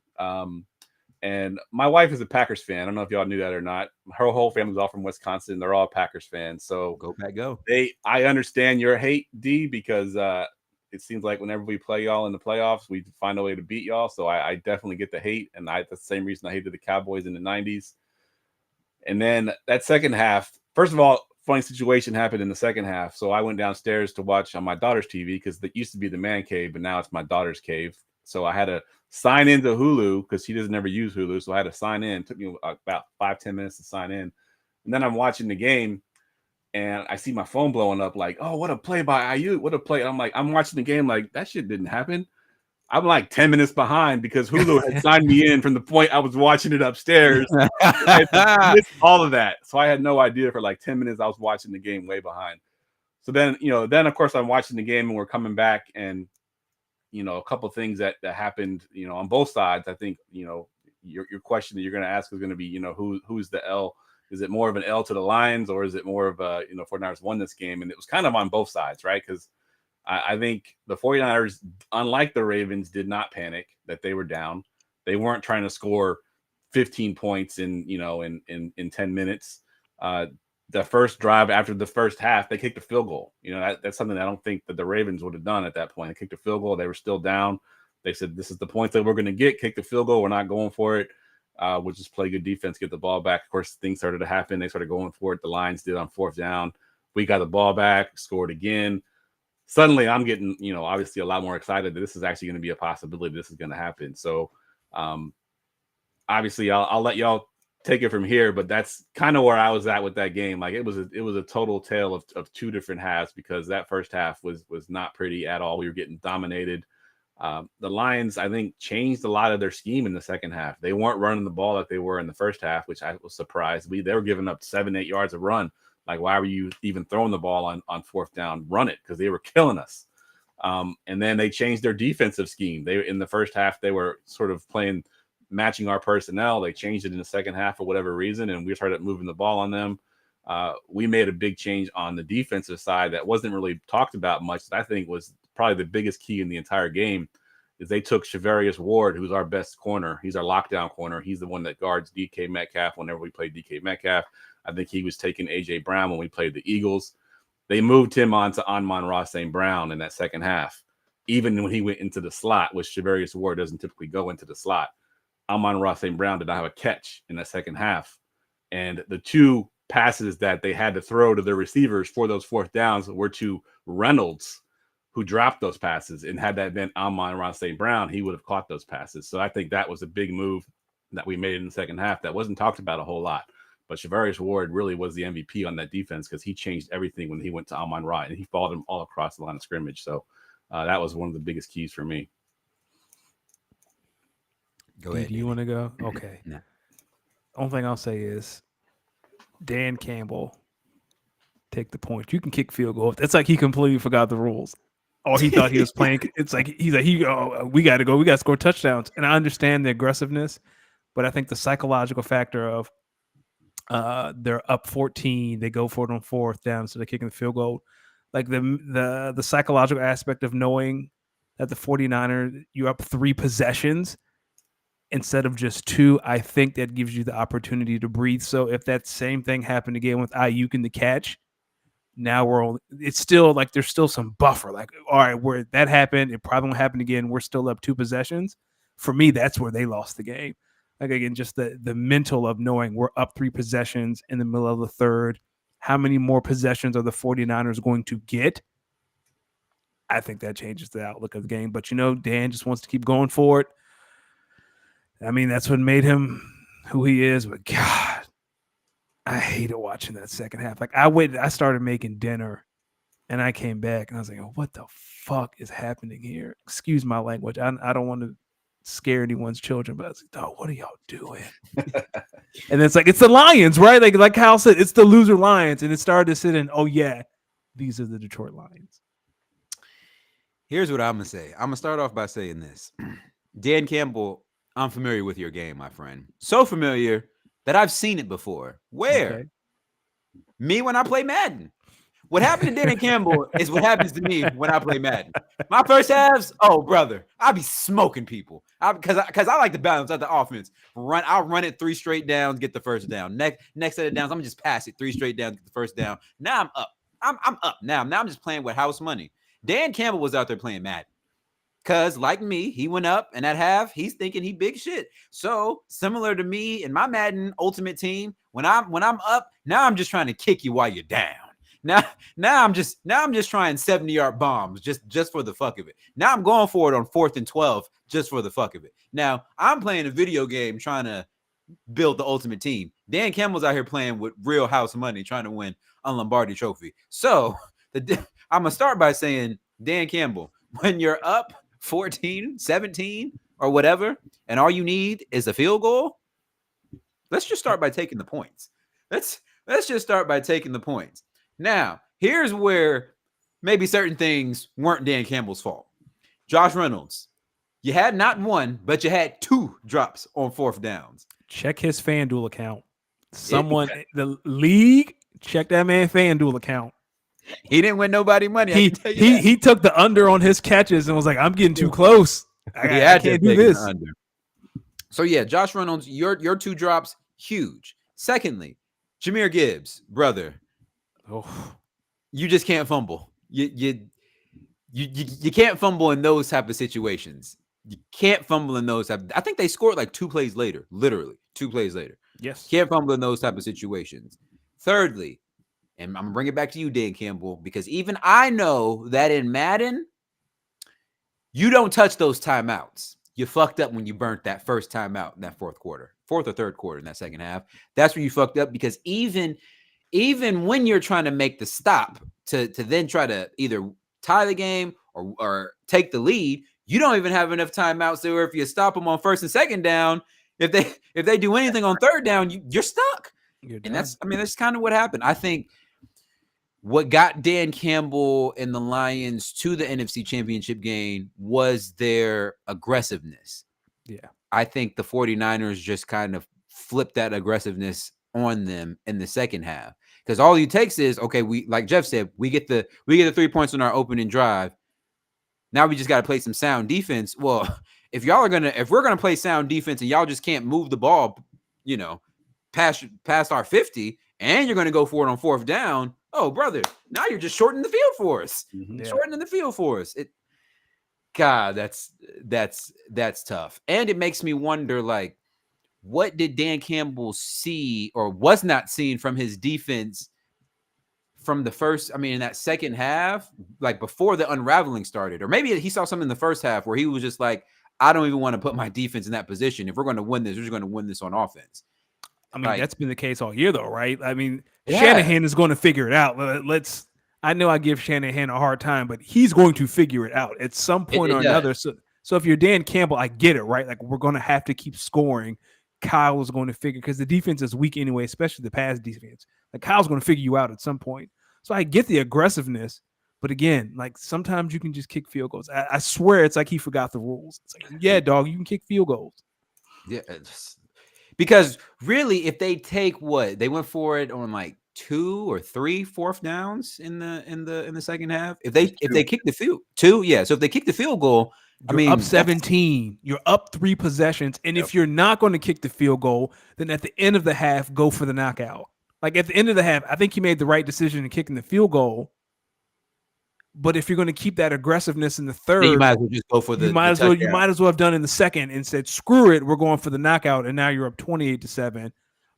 And my wife is a Packers fan. I don't know if y'all knew that or not. Her whole family's all from Wisconsin. They're all Packers fans. So go Pack, go. I understand your hate, D, because it seems like whenever we play y'all in the playoffs, we find a way to beat y'all. So I definitely get the hate. And that's the same reason I hated the Cowboys in the 90s. And then that second half, first of all, funny situation happened in the second half. So I went downstairs to watch on my daughter's TV because it used to be the man cave, but now it's my daughter's cave. So I had to sign into Hulu because she doesn't ever use Hulu. So I had to sign in. It took me about 5-10 minutes to sign in. And then I'm watching the game and I see my phone blowing up like, oh, what a play by IU. What a play. And I'm like, I'm watching the game like that shit didn't happen. I'm like 10 minutes behind because Hulu had signed me in from the point I was watching it upstairs. I missed all of that. So I had no idea for like 10 minutes. I was watching the game way behind. So then, of course I'm watching the game and we're coming back and, a couple of things that happened, on both sides. I think, your question that you're going to ask is going to be, who's the L? Is it more of an L to the Lions or is it more of a, 49ers won this game? And it was kind of on both sides, right? Because I think the 49ers, unlike the Ravens, did not panic that they were down. They weren't trying to score 15 points in 10 minutes. The first drive after the first half, they kicked a field goal. That's something I don't think that the Ravens would have done at that point. They kicked a field goal. They were still down. They said, this is the points that we're going to get. Kick the field goal. We're not going for it. We'll just play good defense, get the ball back. Of course, things started to happen. They started going for it. The Lions did on fourth down. We got the ball back, scored again. Suddenly I'm getting, obviously a lot more excited that this is actually going to be a possibility. This is going to happen. So obviously I'll let y'all take it from here, but that's kind of where I was at with that game. Like it was a total tale of two different halves because that first half was not pretty at all. We were getting dominated. The Lions, I think, changed a lot of their scheme in the second half. They weren't running the ball like they were in the first half, which I was surprised. They were giving up 7-8 yards of run. Like, why were you even throwing the ball on fourth down? Run it, because they were killing us. And then they changed their defensive scheme. In the first half, they were sort of matching our personnel. They changed it in the second half for whatever reason, and we started moving the ball on them. We made a big change on the defensive side that wasn't really talked about much, that I think was probably the biggest key in the entire game, is they took Shavarius Ward, who's our best corner. He's our lockdown corner. He's the one that guards DK Metcalf whenever we play DK Metcalf. I think he was taking A.J. Brown when we played the Eagles. They moved him on to Amon-Ra St. Brown in that second half, even when he went into the slot, which Shavarius Ward doesn't typically go into the slot. Amon-Ra St. Brown did not have a catch in that second half. And the two passes that they had to throw to their receivers for those fourth downs were to Reynolds, who dropped those passes. And had that been Amon-Ra St. Brown, he would have caught those passes. So I think that was a big move that we made in the second half that wasn't talked about a whole lot. But Shavarius Ward really was the MVP on that defense because he changed everything when he went to Amon-Ra, and he followed him all across the line of scrimmage. So that was one of the biggest keys for me. Go D, ahead. do you want to go? Okay. No. Only thing I'll say is Dan Campbell take the point. You can kick field goal. It's like he completely forgot the rules. Or he thought he was playing. It's like he's like we got to go. We got to score touchdowns. And I understand the aggressiveness, but I think the psychological factor of they're up 14, they go for it on fourth down, so they're kicking the field goal. Like the psychological aspect of knowing that the 49ers, you're up 3 possessions instead of just 2, I think that gives you the opportunity to breathe. So if that same thing happened again with Ayuk in the catch, now it's still like there's still some buffer. Like, all right, where that happened, it probably won't happen again. We're still up 2 possessions. For me, that's where they lost the game. Like, again, just the mental of knowing we're up 3 possessions in the middle of the third. How many more possessions are the 49ers going to get? I think that changes the outlook of the game. But, Dan just wants to keep going for it. I mean, that's what made him who he is. But, God, I hated watching that second half. Like, I started making dinner, and I came back, and I was like, oh, what the fuck is happening here? Excuse my language. I don't want to scare anyone's children, but I was like, dog, what are y'all doing? And it's like, it's the Lions, right? Like Kyle said, it's the loser Lions. And it started to sit in, oh, yeah, these are the Detroit Lions. Here's what I'm going to say. I'm going to start off by saying this. Dan Campbell, I'm familiar with your game, my friend. So familiar that I've seen it before. Where? Okay. Me when I play Madden. What happened to Dan Campbell is what happens to me when I play Madden. My first halves, oh, brother, I'll be smoking people. Because I like to balance out the offense. I'll run it 3 straight downs, get the first down. Next set of downs, I'm going to just pass it 3 straight downs, get the first down. Now I'm up. I'm up now. Now I'm just playing with house money. Dan Campbell was out there playing Madden. Because, like me, he went up, and at half, he's thinking he big shit. So, similar to me and my Madden Ultimate Team, when I'm up, now I'm just trying to kick you while you're down. Now I'm just trying 70-yard bombs just for the fuck of it. Now I'm going for it on 4th and 12 just for the fuck of it. Now I'm playing a video game trying to build the Ultimate Team. Dan Campbell's out here playing with real house money, trying to win a Lombardi trophy. So I'm gonna start by saying, Dan Campbell, when you're up 14, 17, or whatever, and all you need is a field goal, let's just start by taking the points. Let's just start by taking the points. Now, here's where maybe certain things weren't Dan Campbell's fault. Josh Reynolds, you had not 1, but you had 2 drops on 4th downs. Check his FanDuel account. The league, check that man FanDuel account. He didn't win nobody money. He took the under on his catches and was like, I'm getting too close. I can't do this. Under. So, yeah, Josh Reynolds, your 2 drops, huge. Secondly, Jahmyr Gibbs, brother. Oh, you just can't fumble. You can't fumble in those type of situations. You can't fumble in those type. I think they scored like 2 plays later, literally 2 plays later. Yes, can't fumble in those type of situations. Thirdly, and I'm gonna bring it back to you, Dan Campbell, because even I know that in Madden, you don't touch those timeouts. You fucked up when you burnt that first timeout in that 4th or 3rd quarter in that second half. That's where you fucked up, because even when you're trying to make the stop to then try to either tie the game or take the lead, you don't even have enough timeouts there where if you stop them on 1st and 2nd down, if they do anything on 3rd down, you're stuck. And that's kind of what happened. I think what got Dan Campbell and the Lions to the NFC Championship game was their aggressiveness. Yeah. I think the 49ers just kind of flipped that aggressiveness on them in the second half. Because all it takes is, okay, we, like Jeff said, we get the 3 points on our opening drive. Now we just got to play some sound defense. Well, if we're gonna play sound defense and y'all just can't move the ball, past our 50, and you're gonna go for it on 4th down, oh brother, now you're just shortening the field for us. Mm-hmm. Shortening the field for us. God, that's tough. And it makes me wonder, like, what did Dan Campbell see or was not seen from his defense from the first, in that second half, like before the unraveling started? Or maybe he saw something in the first half where he was just like, I don't even want to put my defense in that position. If we're going to win this, we're just going to win this on offense. That's been the case all year though, right? Shanahan is going to figure it out. I know I give Shanahan a hard time, but he's going to figure it out at some point or another. So if you're Dan Campbell, I get it, right? Like we're going to have to keep scoring. Kyle is going to figure because the defense is weak anyway, especially the pass defense. Like Kyle's going to figure you out at some point. So I get the aggressiveness, but again, like sometimes you can just kick field goals. I swear it's like he forgot the rules. It's like, yeah, dog, you can kick field goals. Yeah, because really, if they take what they went for it on like 2 or 3 fourth downs in the second half, if they kick the field 2, yeah. So if they kick the field goal, You're up 17. You're up 3 possessions, and if you're not going to kick the field goal, then at the end of the half, go for the knockout. Like at the end of the half, I think he made the right decision in kicking the field goal. But if you're going to keep that aggressiveness in the third, you might as well just go for the. You might as well have done in the second and said, "Screw it, we're going for the knockout." And now you're up 28-7.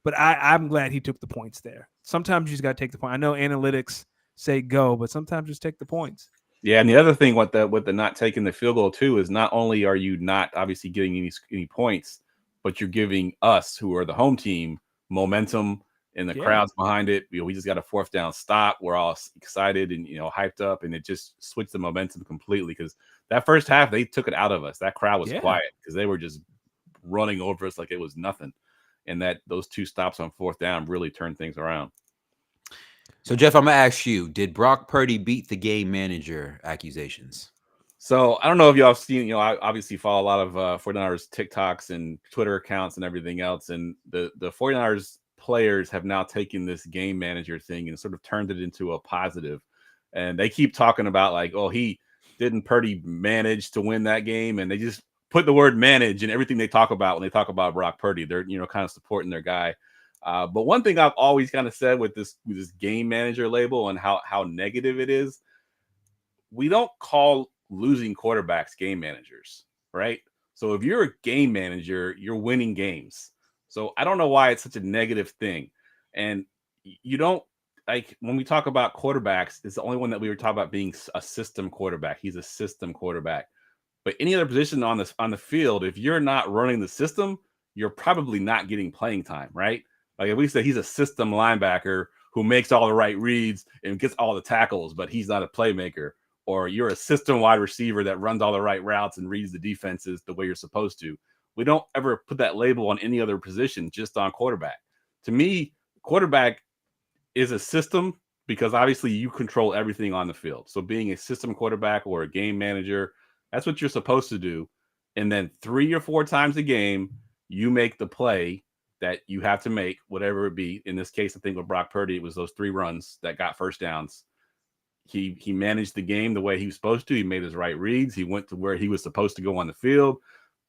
But I'm glad he took the points there. Sometimes you just got to take the point. I know analytics say go, but sometimes just take the points. Yeah, and the other thing with the not taking the field goal too is not only are you not obviously getting any points, but you're giving us, who are the home team, momentum. And the crowd's behind it. We just got a 4th down stop. We're all excited and hyped up, and it just switched the momentum completely. Because that first half, they took it out of us. That crowd was quiet because they were just running over us like it was nothing. And those 2 stops on 4th down really turned things around. So Jeff, I'm gonna ask you: did Brock Purdy beat the game manager accusations? So I don't know if y'all have seen. I obviously follow a lot of 49ers TikToks and Twitter accounts and everything else, and the 49ers players have now taken this game manager thing and sort of turned it into a positive. And they keep talking about like, oh, didn't Purdy manage to win that game? And they just put the word manage in everything they talk about when they talk about Brock Purdy. They're, kind of supporting their guy. But one thing I've always kind of said with this game manager label and how negative it is, we don't call losing quarterbacks game managers, right? So if you're a game manager, you're winning games. So I don't know why it's such a negative thing. And you don't like when we talk about quarterbacks, it's the only one that we were talking about being a system quarterback. He's a system quarterback. But any other position on the field, if you're not running the system, you're probably not getting playing time, right? Like if we say he's a system linebacker who makes all the right reads and gets all the tackles, but he's not a playmaker, or you're a system wide receiver that runs all the right routes and reads the defenses the way you're supposed to. We don't ever put that label on any other position, just on quarterback. To me, quarterback is a system because obviously you control everything on the field. So being a system quarterback or a game manager, that's what you're supposed to do. And then 3 or 4 times a game, you make the play that you have to make, whatever it be. In this case, I think with Brock Purdy, it was those 3 runs that got first downs. He managed the game the way he was supposed to. He made his right reads. He went to where he was supposed to go on the field.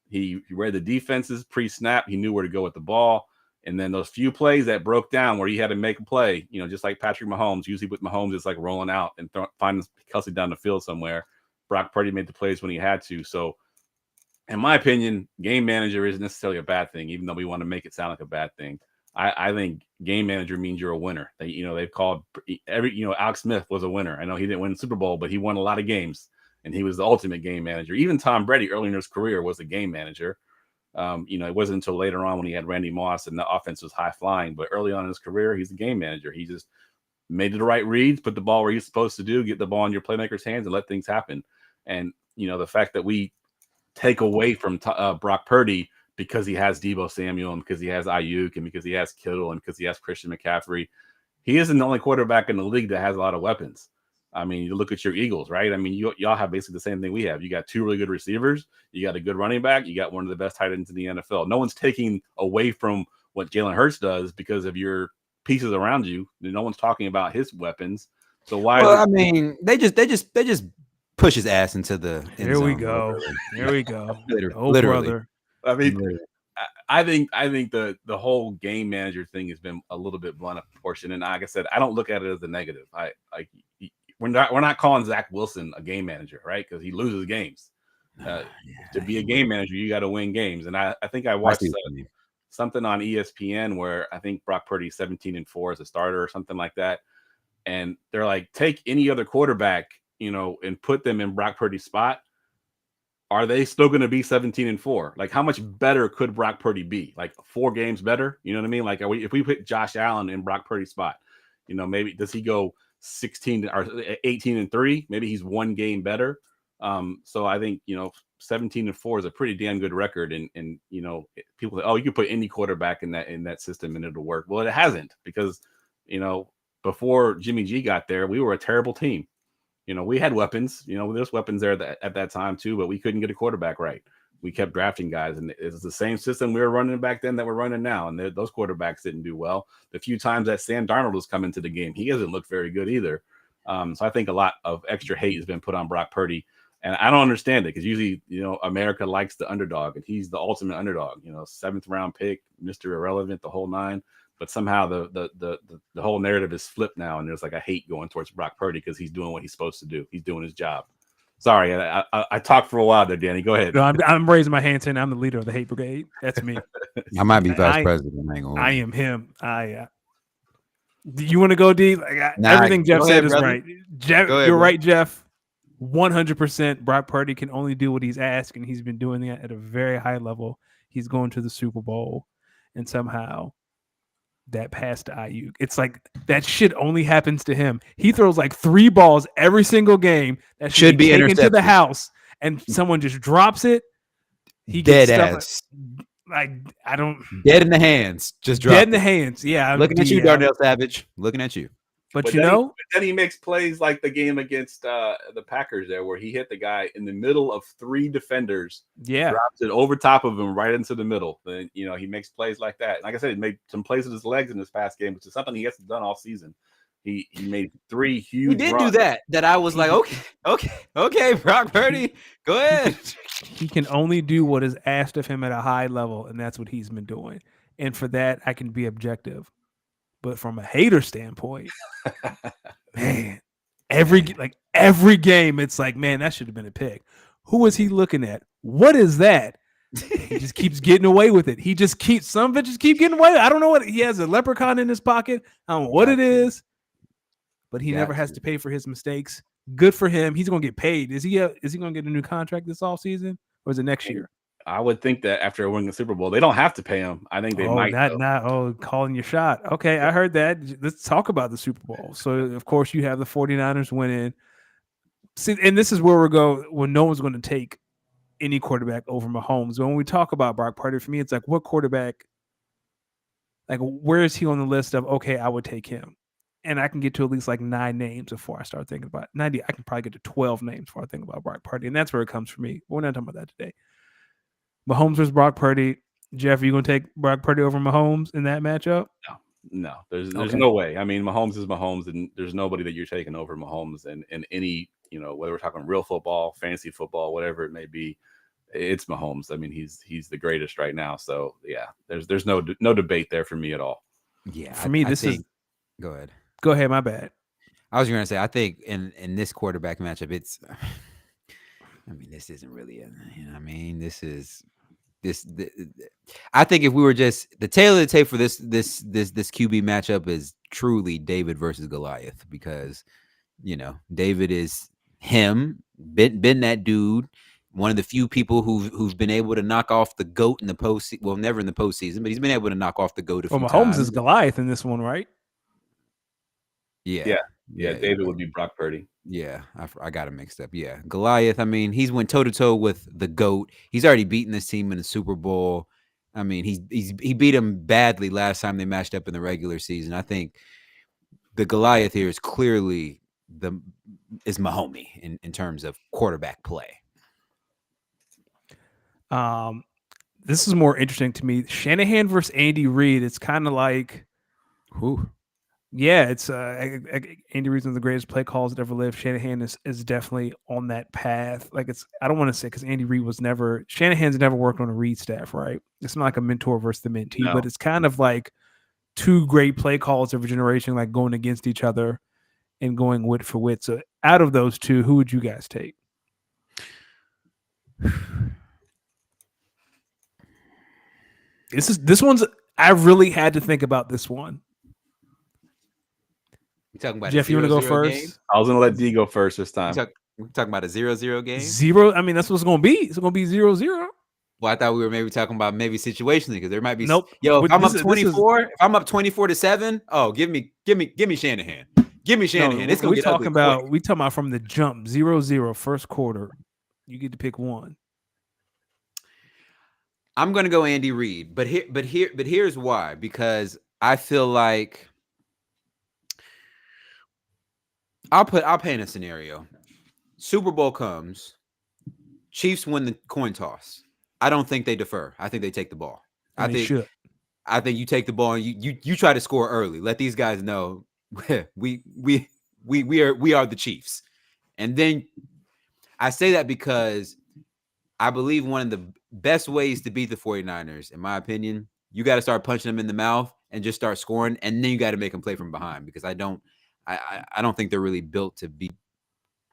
He read the defenses pre-snap. He knew where to go with the ball. And then those few plays that broke down where he had to make a play, just like Patrick Mahomes, usually with Mahomes, it's like rolling out and finding Kelsey down the field somewhere. Brock Purdy made the plays when he had to. So in my opinion, game manager isn't necessarily a bad thing, even though we want to make it sound like a bad thing. I think game manager means you're a winner. They've called Alex Smith was a winner. I know he didn't win the Super Bowl, but he won a lot of games. And he was the ultimate game manager. Even Tom Brady early in his career was a game manager. It wasn't until later on when he had Randy Moss and the offense was high flying. But early on in his career, he's a game manager. He just made the right reads, put the ball where he's supposed to do, get the ball in your playmaker's hands and let things happen. And, the fact that we take away from Brock Purdy because he has Deebo Samuel and because he has Ayuk and because he has Kittle and because he has Christian McCaffrey, he isn't the only quarterback in the league that has a lot of weapons. I mean, you look at your Eagles, right? I mean, y'all have basically the same thing we have. You got 2 really good receivers. You got a good running back. You got one of the best tight ends in the NFL. No one's taking away from what Jalen Hurts does because of your pieces around you. No one's talking about his weapons. So why? Well, they just push his ass into the end Here zone. we go. Here we go. Literally. Brother. I mean, I think the whole game manager thing has been a little bit blunt of proportion. And like I said, I don't look at it as a negative. We're not calling Zach Wilson a game manager, right? Because he loses games. To be a game manager, you got to win games. And I think I watched something on ESPN where I think Brock Purdy 17-4 as a starter or something like that. And they're like, take any other quarterback, and put them in Brock Purdy's spot. Are they still going to be 17-4? Like, how much better could Brock Purdy be? Like 4 games better? You know what I mean? Like, if we put Josh Allen in Brock Purdy's spot, maybe does he go 16 or 18-3? Maybe he's 1 game better. So I think, 17-4 is a pretty damn good record. And you know, people say, oh, you can put any quarterback in that system and it'll work. Well, it hasn't, because, you know, before Jimmy G got there, we were a terrible team. You know, we had weapons. You know, there's weapons there at that time too, but we couldn't get a quarterback right. We kept drafting guys, and it's the same system we were running back then that we're running now. And those quarterbacks didn't do well. The few times that Sam Darnold has come into the game, he hasn't looked very good either. So I think a lot of extra hate has been put on Brock Purdy, and I don't understand it, because usually, you know, America likes the underdog, and he's the ultimate underdog. You know, 7th round pick, Mr. Irrelevant, the whole nine. But somehow the whole narrative is flipped now, and there's like a hate going towards Brock Purdy because he's doing what he's supposed to do. He's doing his job. Sorry, I talked for a while there, Danny. Go ahead. No, I'm raising my hand saying I'm the leader of the hate brigade. That's me. I might be vice president. I am him. Do you want to go, D? Everything Jeff said is right. Jeff, you're right, Jeff. 100%. Brock Purdy can only do what he's asked, and he's been doing that at a very high level. He's going to the Super Bowl, and somehow that pass to Ayuk, it's like that shit only happens to him. He throws like 3 balls every single game that should be taken to the house, and someone just drops it. He dead gets ass. Like I don't dead in the hands. Just drop dead in the hands. Yeah, looking at you, Darnell Savage. Looking at you. But you know, then he makes plays like the game against the Packers there, where he hit the guy in the middle of 3 defenders. Yeah, drops it over top of him right into the middle. Then, you know, he makes plays like that. Like I said, he made some plays with his legs in this past game, which is something he hasn't done all season. He made 3 huge. He did do that. That I was like, okay, Brock Purdy, go ahead. He can only do what is asked of him at a high level, and that's what he's been doing. And for that, I can be objective. But from a hater standpoint, man, every game, it's like, man, that should have been a pick. Who is he looking at? What is that? He just keeps getting away with it. He just keeps some bitches keep getting away. I don't know what he has, a leprechaun in his pocket. I don't know what it is, but he never has to pay for his mistakes. Good for him. He's gonna get paid. Is he gonna get a new contract this offseason, or is it next year? I would think that after winning the Super Bowl, they don't have to pay him. I think they might. Calling your shot. Okay, I heard that. Let's talk about the Super Bowl. So, of course, you have the 49ers winning. See, and this is where we're going, when no one's going to take any quarterback over Mahomes. When we talk about Brock Purdy, for me, it's like, what quarterback, like, where is he on the list of, okay, I would take him? And I can get to at least like 9 names before I start thinking about it. 90. I can probably get to 12 names before I think about Brock Purdy. And that's where it comes for me. We're not talking about that today. Mahomes versus Brock Purdy. Jeff, are you going to take Brock Purdy over Mahomes in that matchup? No. There's no way. I mean, Mahomes is Mahomes, and there's nobody that you're taking over Mahomes in any, you know, whether we're talking real football, fantasy football, whatever it may be, it's Mahomes. I mean, he's the greatest right now. So yeah, there's no debate there for me at all. Yeah, for me, go ahead. Go ahead, my bad. I was going to say, I think in this quarterback matchup, it's. I mean, this isn't really I think if we were just the tail of the tape for this QB matchup is truly David versus Goliath, because, you know, David is him, been that dude, one of the few people who've been able to knock off the GOAT in the postseason. Well, never in the postseason, but he's been able to knock off the GOAT. Well, Mahomes is Goliath in this one, right? Yeah. David would be Brock Purdy. Yeah, I got him mixed up. Yeah, Goliath. I mean, he's went toe to toe with the GOAT. He's already beaten this team in the Super Bowl. I mean, he beat him badly last time they matched up in the regular season. I think the Goliath here is clearly is Mahomes in terms of quarterback play. This is more interesting to me. Shanahan versus Andy Reid. It's kind of like, who? Yeah, it's Andy Reid's one of the greatest play calls that ever lived. Shanahan is definitely on that path. Like, I don't want to say, because Andy Reid Shanahan's never worked on a Reid staff, right? It's not like a mentor versus the mentee, but it's kind of like 2 great play calls of a generation, like going against each other and going wit for wit. So out of those 2, who would you guys take? This one's, I really had to think about this one. Talking about Jeff, you want to go first? Game? I was going to let D go first this time. We're talking about a 0-0 game? 0. I mean, that's what it's going to be. It's going to be 0-0. Well, I thought we were maybe talking about maybe situationally, because there might be. Nope. Yo, if I'm up 24, if I'm up 24-7, oh, give me Shanahan. Give me Shanahan. It's going to get ugly quick. We talking about from the jump, 0-0 first quarter. You get to pick one. I'm gonna go Andy Reid, but here's why. Because I feel like I'll paint a scenario. Super Bowl comes, Chiefs win the coin toss. I don't think they defer. I think they take the ball. And they should. I think you take the ball and you try to score early. Let these guys know we are the Chiefs. And then I say that because I believe one of the best ways to beat the 49ers, in my opinion, you got to start punching them in the mouth and just start scoring, and then you got to make them play from behind, because I don't think they're really built to beat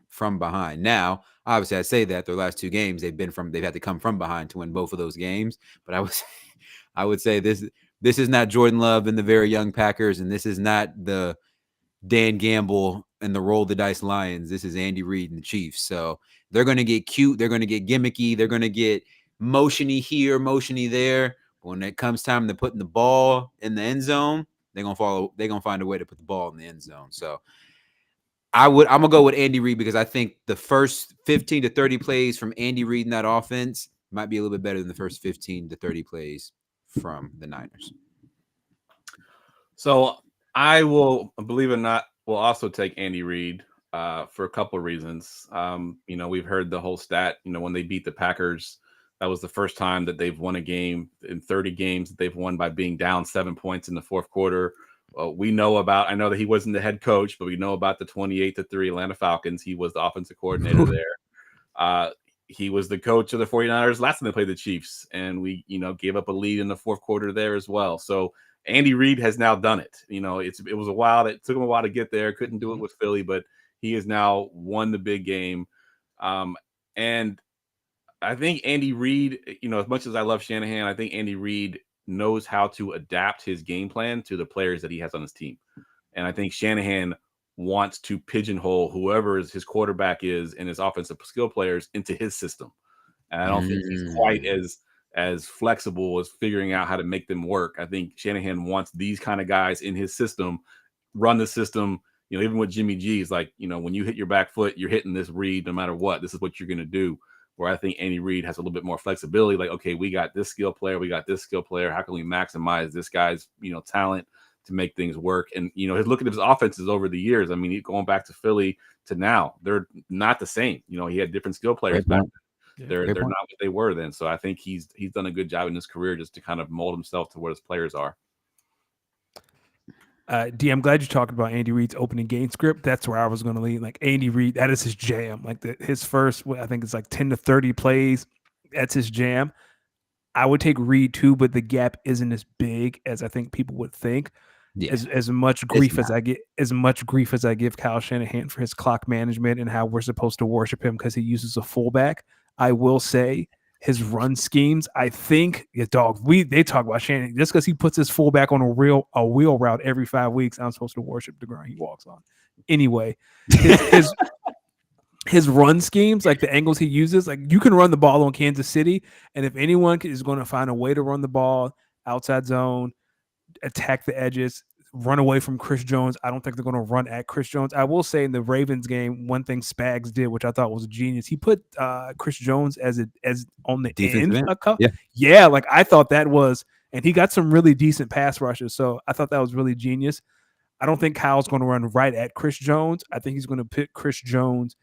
from behind. Now, obviously, I say that their last two games they've had to come from behind to win both of those games. But I would say this is not Jordan Love and the very young Packers, and this is not the Dan Campbell and the roll the dice Lions. This is Andy Reid and the Chiefs. So they're going to get cute. They're going to get gimmicky. They're going to get motiony here, motiony there. But when it comes time to putting the ball in the end zone, they're going to find a way to put the ball in the end zone. So I'm going to go with Andy Reid, because I think the first 15 to 30 plays from Andy Reid in that offense might be a little bit better than the first 15 to 30 plays from the Niners. So I will, believe it or not, will also take Andy Reid for a couple of reasons. We've heard the whole stat, when they beat the Packers, that was the first time that they've won a game in 30 games that they've won by being down 7 points in the fourth quarter. I know that he wasn't the head coach, but we know about the 28-3 Atlanta Falcons. He was the offensive coordinator there. He was the coach of the 49ers last time they played the Chiefs, and we, gave up a lead in the fourth quarter there as well. So Andy Reid has now done it. It was a while. It took him a while to get there. Couldn't do it with Philly, but he has now won the big game. And I think Andy Reid, as much as I love Shanahan, I think Andy Reid knows how to adapt his game plan to the players that he has on his team. And I think Shanahan wants to pigeonhole whoever his quarterback is and his offensive skill players into his system. And I don't think he's quite as flexible as figuring out how to make them work. I think Shanahan wants these kind of guys in his system, run the system. Even with Jimmy G, is like, when you hit your back foot, you're hitting this read no matter what. This is what you're going to do. Where I think Andy Reid has a little bit more flexibility. Like, okay, we got this skill player. We got this skill player. How can we maximize this guy's, talent to make things work? And, his look at his offenses over the years. I mean, going back to Philly to now, they're not the same. He had different skill players back then. They're not what they were then. So I think he's done a good job in his career just to kind of mold himself to what his players are. D, I'm glad you talked about Andy Reid's opening game script. That's where I was going to lean. Like, Andy Reid, that is his jam. Like his first, I think it's like 10 to 30 plays. That's his jam. I would take Reid too, but the gap isn't as big as I think people would think. Yeah. As much grief as I give Kyle Shanahan for his clock management and how we're supposed to worship him because he uses a fullback, I will say his run schemes, I think, they talk about Shanahan just because he puts his fullback on a wheel route every 5 weeks. I'm supposed to worship the ground he walks on. Anyway, his run schemes, like the angles he uses, like you can run the ball on Kansas City, and if anyone is going to find a way to run the ball outside zone, attack the edges, run away from Chris Jones, I don't think they're going to run at Chris Jones. I will say in the Ravens game, one thing Spags did, which I thought was genius, he put Chris Jones as on the defensive end. Yeah, like I thought that was, and he got some really decent pass rushes. So I thought that was really genius. I don't think Kyle's going to run right at Chris Jones. I think he's going to put Chris Jones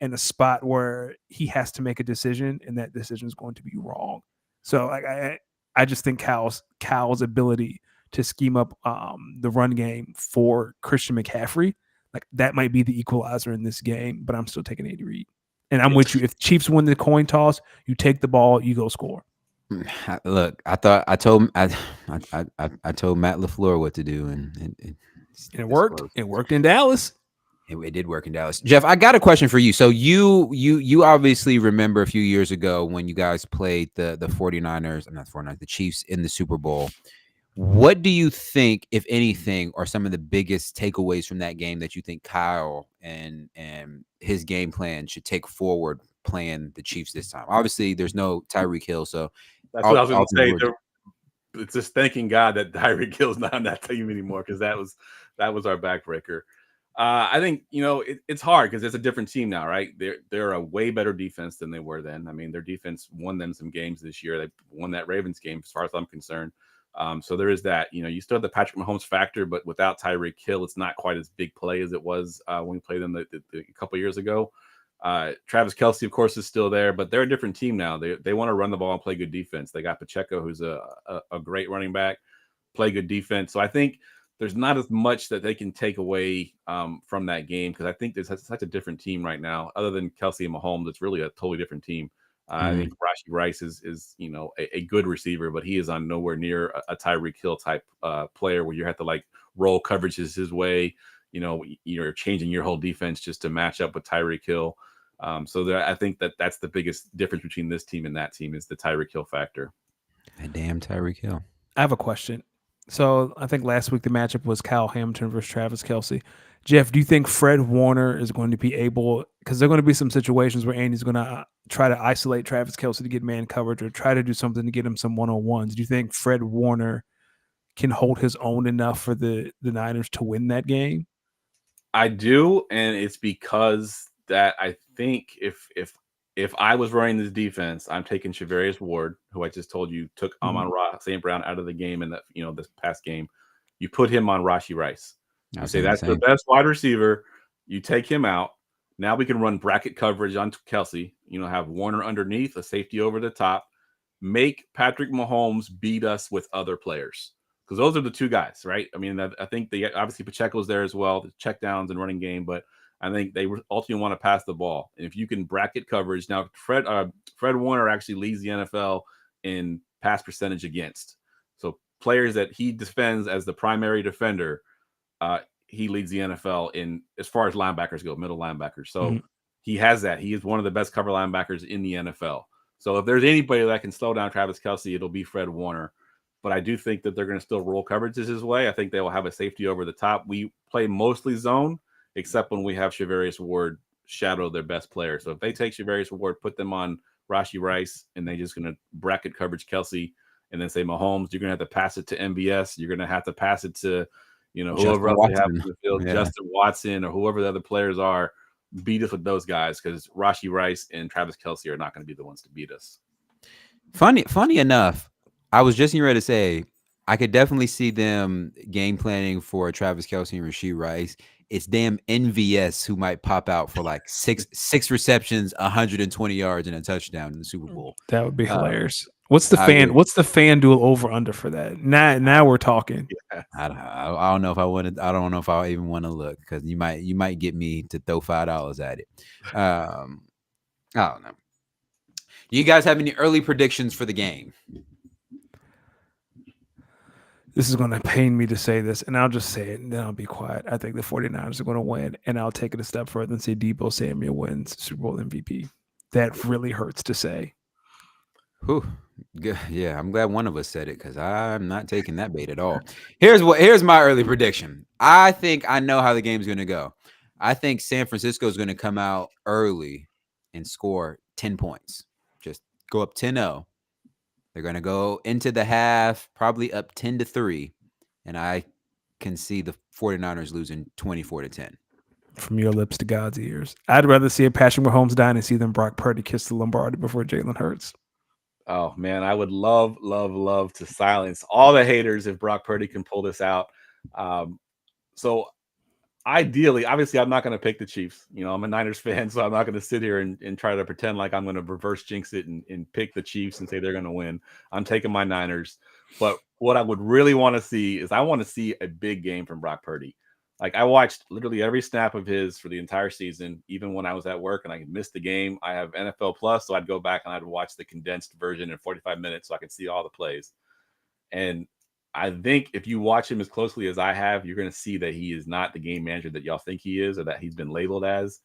in a spot where he has to make a decision, and that decision is going to be wrong. So like I just think Kyle's ability to scheme up the run game for Christian McCaffrey, like that might be the equalizer in this game, but I'm still taking Andy Reid. And I'm with you. If Chiefs win the coin toss, you take the ball, you go score. Look, I told Matt LaFleur what to do, and it worked. It worked in Dallas. It did work in Dallas. Jeff, I got a question for you. So you obviously remember a few years ago when you guys played the 49ers, not the 49ers, the Chiefs in the Super Bowl. What do you think, if anything, are some of the biggest takeaways from that game that you think Kyle and his game plan should take forward playing the Chiefs this time? Obviously, there's no Tyreek Hill, so that's what I was going to say. It's just thanking God that Tyreek Hill's not on that team anymore, because that was our backbreaker. I think it's hard because it's a different team now, right? They're a way better defense than they were then. I mean, their defense won them some games this year. They won that Ravens game, as far as I'm concerned. So there is that. You still have the Patrick Mahomes factor, but without Tyreek Hill, it's not quite as big play as it was when we played them a couple years ago. Travis Kelce, of course, is still there, but they're a different team now. They want to run the ball and play good defense. They got Pacheco, who's a great running back, play good defense. So I think there's not as much that they can take away from that game, because I think there's such a different team right now. Other than Kelce and Mahomes, it's really a totally different team. I think Rashee Rice is a good receiver, but he is on nowhere near a Tyreek Hill type player where you have to like roll coverages his way. You're changing your whole defense just to match up with Tyreek Hill. I think that's the biggest difference between this team and that team is the Tyreek Hill factor. That damn Tyreek Hill. I have a question. So I think last week the matchup was Kyle Hamilton versus Travis Kelce. Jeff, do you think Fred Warner is going to be able, because there are going to be some situations where Andy's going to try to isolate Travis Kelce to get man coverage or try to do something to get him some one-on-ones. Do you think Fred Warner can hold his own enough for the Niners to win that game? I do, and it's because that I think if I was running this defense, I'm taking Charvarius Ward, who I just told you took Amon-Ra St. Brown out of the game in that this past game. You put him on Rashee Rice. You say that's the best wide receiver. You take him out. Now we can run bracket coverage on Kelce. Have Warner underneath, a safety over the top. Make Patrick Mahomes beat us with other players, because those are the two guys, right? I mean, I think obviously Pacheco's there as well, the check downs and running game, but I think they ultimately want to pass the ball. And if you can bracket coverage, now Fred Warner actually leads the NFL in pass percentage against. So players that he defends as the primary defender, he leads the NFL in as far as linebackers go, middle linebackers. So he has that. He is one of the best cover linebackers in the NFL. So if there's anybody that can slow down Travis Kelce, it'll be Fred Warner. But I do think that they're going to still roll coverages his way. I think they will have a safety over the top. We play mostly zone, except when we have Charvarius Ward shadow their best player. So if they take Charvarius Ward, put them on Rashee Rice, and they're just going to bracket coverage Kelce, and then say Mahomes, you're going to have to pass it to MVS. You're going to have to pass it to, whoever else they have in the field, Justin Watson, or whoever the other players are. Beat us with those guys, because Rashee Rice and Travis Kelce are not going to be the ones to beat us. Funny enough, I was just ready to say I could definitely see them game planning for Travis Kelce and Rashee Rice. It's damn NVS who might pop out for like six receptions, 120 yards, and a touchdown in the Super Bowl. That would be hilarious. What's the FanDuel over under for that? Now we're talking. Yeah. I don't know if I want to. I don't know if I even want to look, because you might get me to throw $5 at it. I don't know. Do you guys have any early predictions for the game? This is going to pain me to say this, and I'll just say it, and then I'll be quiet. I think the 49ers are going to win, and I'll take it a step further and say Deebo Samuel wins Super Bowl MVP. That really hurts to say. Whew. Yeah, I'm glad one of us said it, because I'm not taking that bait at all. Here's my early prediction. I think I know how the game's going to go. I think San Francisco is going to come out early and score 10 points. Just go up 10-0. They're going to go into the half probably up 10-3, and I can see the 49ers losing 24-10. From your lips to God's ears. I'd rather see a Patrick Mahomes dynasty than Brock Purdy kiss the Lombardi before Jalen Hurts. Oh, man, I would love to silence all the haters if Brock Purdy can pull this out. So ideally, obviously, I'm not going to pick the Chiefs. I'm a Niners fan, so I'm not going to sit here and try to pretend like I'm going to reverse jinx it and pick the Chiefs and say they're going to win. I'm taking my Niners. But what I would really want to see is I want to see a big game from Brock Purdy. Like, I watched literally every snap of his for the entire season, even when I was at work and I missed the game. I have NFL Plus, so I'd go back and I'd watch the condensed version in 45 minutes so I could see all the plays. And I think if you watch him as closely as I have, you're going to see that he is not the game manager that y'all think he is, or that he's been labeled as.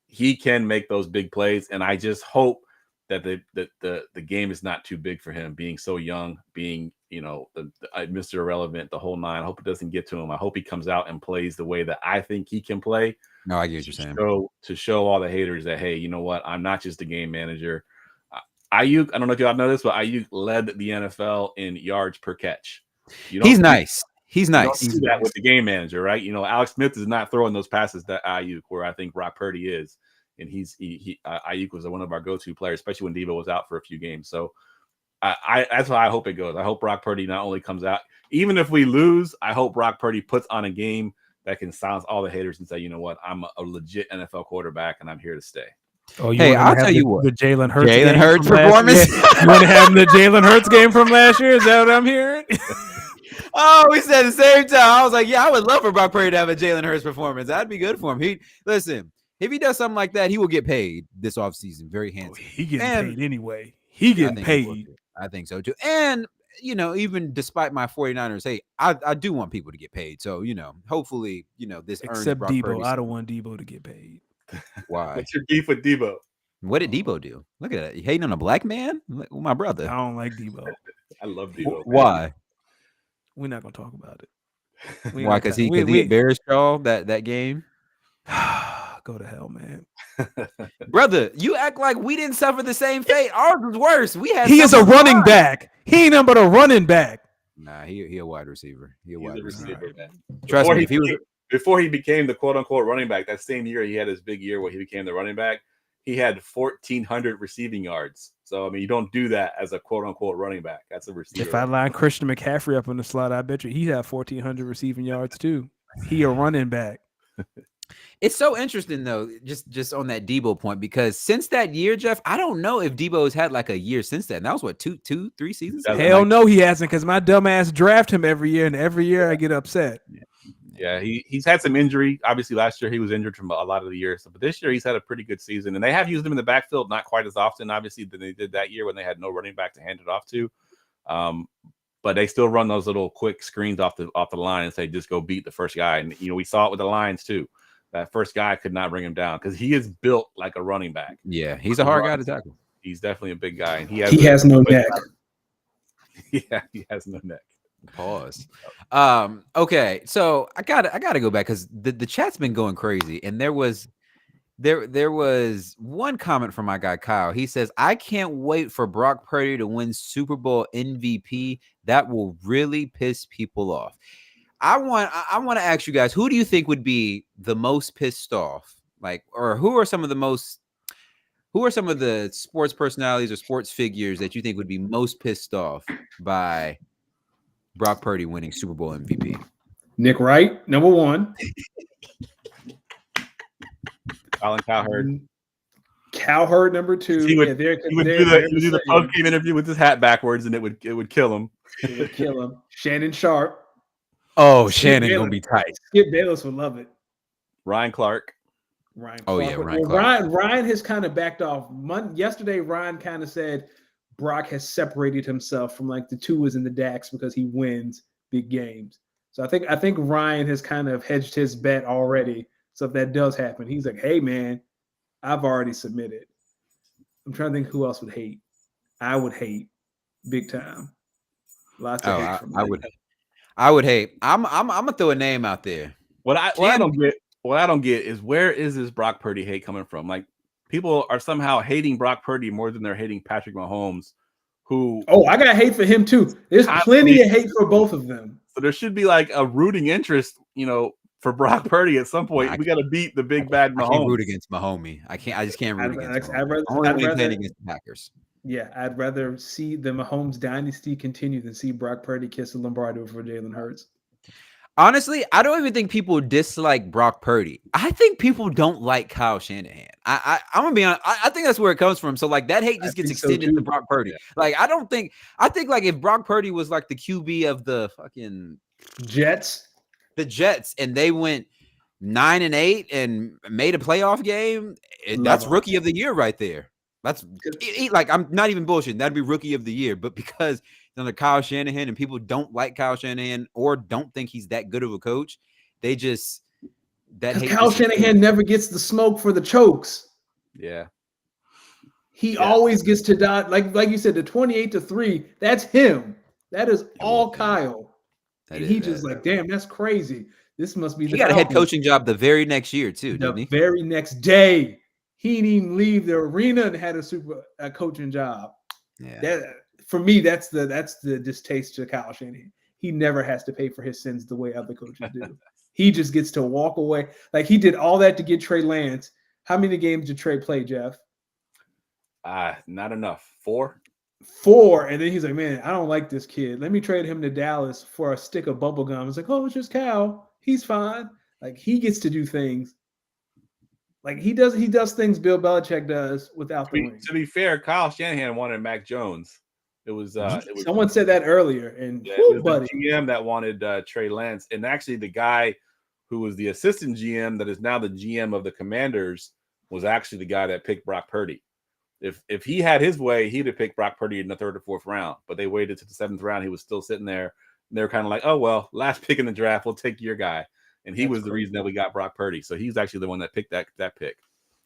He can make those big plays, and I just hope that the game is not too big for him, being so young, being Mr. Irrelevant, the whole nine. I hope it doesn't get to him. I hope he comes out and plays the way that I think he can play. No, I get what you're saying. To show all the haters that, hey, you know what? I'm not just a game manager. Ayuk, I don't know if y'all know this, but Ayuk led the NFL in yards per catch. He's nice. He's You nice. don't do that with the game manager, right? You know, Alex Smith is not throwing those passes to Ayuk, where I think Brock Purdy is, and Ayuk was one of our go-to players, especially when Debo was out for a few games. So that's how I hope it goes. I hope Brock Purdy not only comes out, even if we lose, I hope Brock Purdy puts on a game that can silence all the haters and say, you know what, I'm a legit NFL quarterback and I'm here to stay. Oh, Hey, I'll tell you what. The Jalen Hurts Jalen game Hurts from last performance. year. You want to have the Jalen Hurts game from last year? Is that what I'm hearing? Oh, we said at the same time. I was like, yeah, I would love for Brock Purdy to have a Jalen Hurts performance. That'd be good for him. Listen, if he does something like that, he will get paid this offseason. Very handsome. He getting paid anyway. He getting paid. I think so too. And even despite my 49ers, hey, I do want people to get paid. So, hopefully, this Except earns Brock Debo. Purdy. I don't want Debo to get paid. Why? What's your beef with Debo? What did Debo do? Look at that. You hating on a black man? My brother. I don't like Debo. I love Debo. Why? We're not gonna talk about it. Why? Because he embarrassed y'all that game. Go to hell, man. Brother, you act like we didn't suffer the same fate. Ours was worse. He is a running back. He ain't nothing but a running back. Nah, he a wide receiver. He's a wide receiver. Man. Trust me, before he became the quote unquote running back, that same year he had his big year where he became the running back. He had 1,400 receiving yards. So I mean, you don't do that as a quote unquote running back. That's a receiver. If I line Christian McCaffrey up in the slot, I bet you he had 1,400 receiving yards too. He a running back. It's so interesting though, just on that Debo point, because since that year, Jeff, I don't know if Debo's had like a year since then. That was what, 3 seasons? Hell no, he hasn't, because my dumbass draft him every year, and every year I get upset. Yeah, he's had some injury. Obviously, last year he was injured from a lot of the years, but this year he's had a pretty good season, and they have used him in the backfield, not quite as often, obviously, than they did that year when they had no running back to hand it off to. But they still run those little quick screens off the line and say, just go beat the first guy. And we saw it with the Lions too. That first guy could not bring him down because he is built like a running back. Yeah, he's a hard guy to tackle. He's definitely a big guy, and he has no neck. Yeah, he has no neck. Pause. Okay, so I gotta go back because the chat's been going crazy, and there was one comment from my guy Kyle. He says, "I can't wait for Brock Purdy to win Super Bowl MVP. That will really piss people off." I want to ask you guys, who do you think would be the most pissed off? Or who are some of the sports personalities or sports figures that you think would be most pissed off by Brock Purdy winning Super Bowl MVP? Nick Wright, number one. Colin Cowherd. Cowherd, number two. He would do the post-game interview with his hat backwards, and it would kill him. It would kill him. Shannon Sharp. Oh, Shannon gonna be tight. Skip Bayless would love it. Ryan Clark. Ryan has kind of backed off. Yesterday, Ryan kind of said Brock has separated himself from like the Tuas and the Dax because he wins big games. So I think Ryan has kind of hedged his bet already. So if that does happen, he's like, "Hey man, I've already submitted." I'm trying to think who else would hate. I would hate big time. Lots of hate from I would hate. I'm gonna throw a name out there. What I don't get is, where is this Brock Purdy hate coming from? Like, people are somehow hating Brock Purdy more than they're hating Patrick Mahomes, who I got hate for him too. There's plenty of hate for both of them. So there should be like a rooting interest, for Brock Purdy at some point. We got to beat the big bad Mahomes. I can't root against Mahomes. I just can't root against Mahomes. I'd rather playing against the Packers. Yeah, I'd rather see the Mahomes dynasty continue than see Brock Purdy kiss a Lombardi for Jalen Hurts. Honestly, I don't even think people dislike Brock Purdy. I think people don't like Kyle Shanahan. I'm gonna be honest. I think that's where it comes from. So like that hate just gets extended to Brock Purdy. Like I think like if Brock Purdy was like the QB of the fucking Jets, and they went 9-8 and made a playoff game, that's rookie of the year right there. That's like, I'm not even bullshitting. That'd be rookie of the year. But because under Kyle Shanahan and people don't like Kyle Shanahan or don't think he's that good of a coach, they just Kyle Shanahan never gets the smoke for the chokes. Yeah. He always gets to die. Like you said, the 28-3, that's him. That is all Kyle. And he just like, damn, that's crazy. This must be he got a head coaching job the very next year, too, didn't he? The very next day. He didn't even leave the arena and had a coaching job. Yeah. That, for me, that's the distaste to Kyle Shanahan. he never has to pay for his sins the way other coaches do. He just gets to walk away. Like he did all that to get Trey Lance. How many games did Trey play, Jeff? Not enough. 4. 4. And then he's like, man, I don't like this kid. Let me trade him to Dallas for a stick of bubble gum. It's like, oh, it's just Cal. He's fine. Like he gets to do things. Like he does things Bill Belichick does without the ring. To be fair, Kyle Shanahan wanted Mac Jones. It was Someone said that earlier, and it was the GM that wanted Trey Lance, and actually the guy who was the assistant GM that is now the GM of the Commanders was actually the guy that picked Brock Purdy. If he had his way, he'd have picked Brock Purdy in the 3rd or 4th round, but they waited to the 7th round. He was still sitting there, and they were kind of like, oh well, last pick in the draft, we'll take your guy, and he was the reason that we got Brock Purdy. So he's actually the one that picked that pick.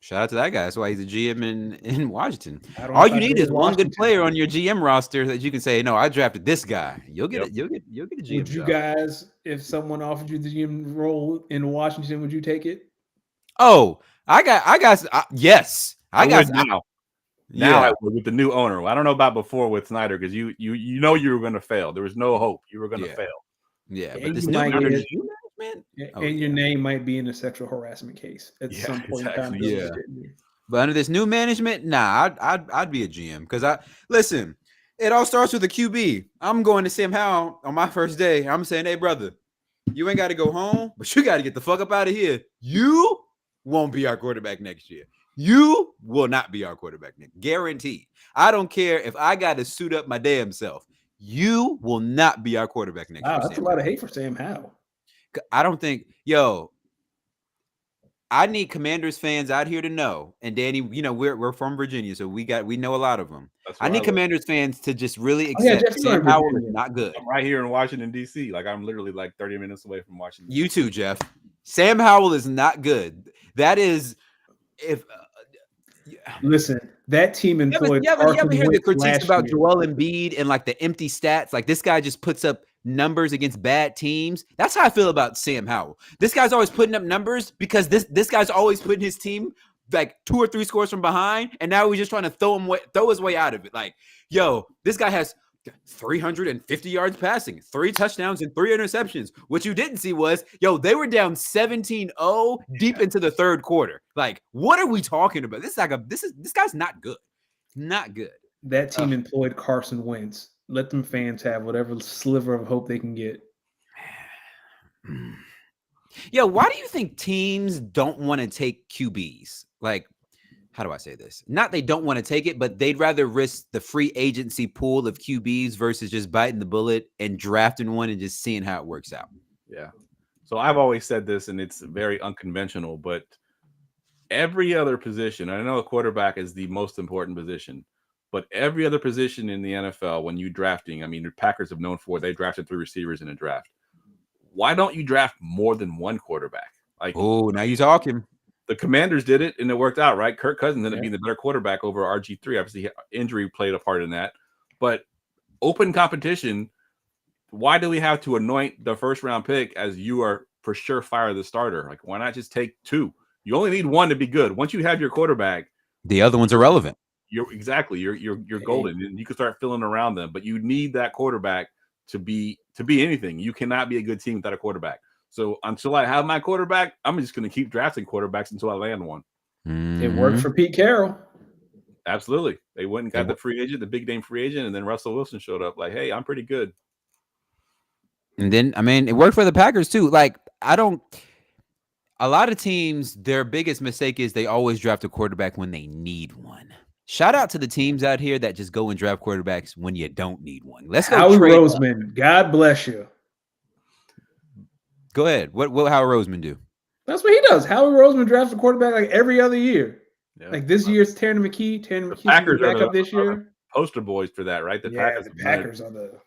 Shout out to that guy. That's why he's a GM in Washington. All you need is one good player on your GM roster that you can say, "No, I drafted this guy." You'll get it. You'll get a GM. Would you guys, if someone offered you the GM role in Washington, would you take it? Oh, I got. Yes, I got now. Now with the new owner. I don't know about before with Snyder because you know you were going to fail. There was no hope. You were going to fail. Yeah, and but this new management. And your name might be in a sexual harassment case at some point in time. Yeah. But under this new management, nah, I'd be a GM because listen, it all starts with a QB. I'm going to Sam Howell on my first day. I'm saying, hey, brother, you ain't got to go home, but you got to get the fuck up out of here. You won't be our quarterback next year. You will not be our quarterback next. Guaranteed. I don't care if I got to suit up my damn self. You will not be our quarterback next year. That's a lot of hate for Sam Howell. I don't think, I need Commanders fans out here to know, and Danny, we're from Virginia, so we know a lot of them. I need Commanders fans to just really accept Sam Howell is not good. I'm right here in Washington, D.C. Like I'm literally like 30 minutes away from Washington. You too, Jeff. Sam Howell is not good. That is, listen, that team employed. You ever hear the critiques about Joel Embiid and like the empty stats? Like this guy just puts up numbers against bad teams. That's how I feel about Sam Howell. This guy's always putting up numbers because this guy's always putting his team like 2 or 3 scores from behind, and now we're just trying to throw his way out of it. Like, this guy has 350 yards passing, 3 touchdowns, and 3 interceptions. What you didn't see was, they were down 17-0 deep into the 3rd quarter. Like, what are we talking about? This guy's not good. Not good. That team employed Carson Wentz. Let them fans have whatever sliver of hope they can get. Why do you think teams don't want to take QBs? Like, how do I say this? Not they don't want to take it, but they'd rather risk the free agency pool of QBs versus just biting the bullet and drafting one and just seeing how it works out. Yeah. So I've always said this, and it's very unconventional, but every other position, I know a quarterback is the most important position, but every other position in the NFL, when you're drafting, I mean, the Packers have known for they drafted 3 receivers in a draft. Why don't you draft more than one quarterback? Like, oh, now you're talking. The Commanders did it, and it worked out, right? Kirk Cousins ended up being the better quarterback over RG3. Obviously, injury played a part in that. But open competition, why do we have to anoint the first-round pick as you are for sure fire the starter? Like, why not just take 2? You only need 1 to be good. Once you have your quarterback, the other one's irrelevant. You're golden, and you can start filling around them. But you need that quarterback to be anything. You cannot be a good team without a quarterback. So until I have my quarterback, I'm just going to keep drafting quarterbacks until I land one. Mm-hmm. It worked for Pete Carroll. Absolutely. They went and got the free agent, the big name free agent, and then Russell Wilson showed up like, hey, I'm pretty good. And then, I mean, it worked for the Packers too. Like, a lot of teams, their biggest mistake is they always draft a quarterback when they need one. Shout out to the teams out here that just go and draft quarterbacks when you don't need one. Let's go. Howie Roseman, God bless you. Go ahead. What will Howie Roseman do? That's what he does. Howie Roseman drafts a quarterback like every other year. Yeah. Like this year's Tanner McKee. Tanner McKee's back up this year. Poster boys for that, right? The Packers are the.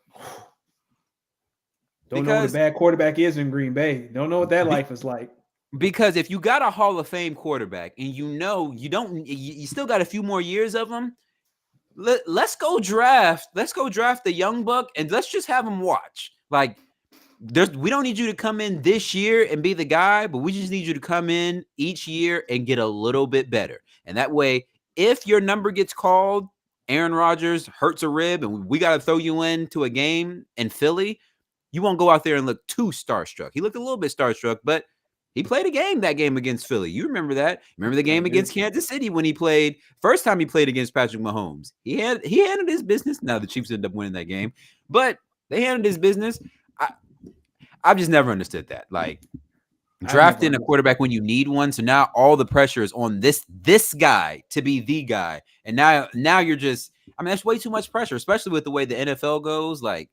Don't know what a bad quarterback is in Green Bay. Don't know what that life is like. Because if you got a Hall of Fame quarterback and you still got a few more years of them, let's go draft. Let's go draft the young buck and let's just have him watch. Like, we don't need you to come in this year and be the guy, but we just need you to come in each year and get a little bit better. And that way, if your number gets called, Aaron Rodgers hurts a rib and we got to throw you into a game in Philly, you won't go out there and look too starstruck. He looked a little bit starstruck, but he played a game that game against Philly. You remember that? Remember the game against Kansas City when he played first time he played against Patrick Mahomes. He handled his business. Now the Chiefs ended up winning that game, but they handled his business. I've just never understood that. Like drafting a quarterback when you need one. So now all the pressure is on this guy to be the guy. And now you're just, I mean, that's way too much pressure, especially with the way the NFL goes. Like,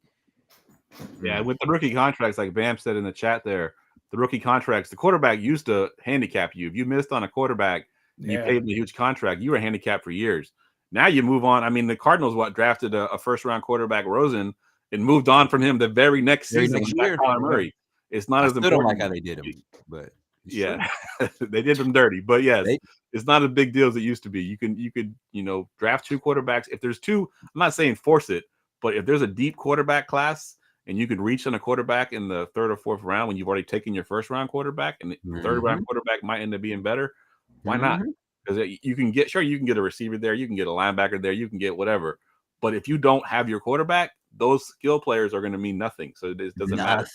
yeah, with the rookie contracts, like Bam said in the chat there, the rookie contracts, the quarterback used to handicap you. If you missed on a quarterback, and you paid him a huge contract, you were handicapped for years. Now you move on. I mean, the Cardinals drafted a first-round quarterback, Rosen, and moved on from him the very next season with Kyler Murray. It's not as important. I don't like how they did him, but yeah, they did them dirty. But yes, it's not a big deal as it used to be. You could draft 2 quarterbacks. If there's 2, I'm not saying force it, but if there's a deep quarterback class and you could reach on a quarterback in the 3rd or 4th round when you've already taken your first-round quarterback, and the 3rd round quarterback might end up being better, why not? Because you can get a receiver there, you can get a linebacker there, you can get whatever. But if you don't have your quarterback, those skill players are going to mean nothing. So it doesn't matter.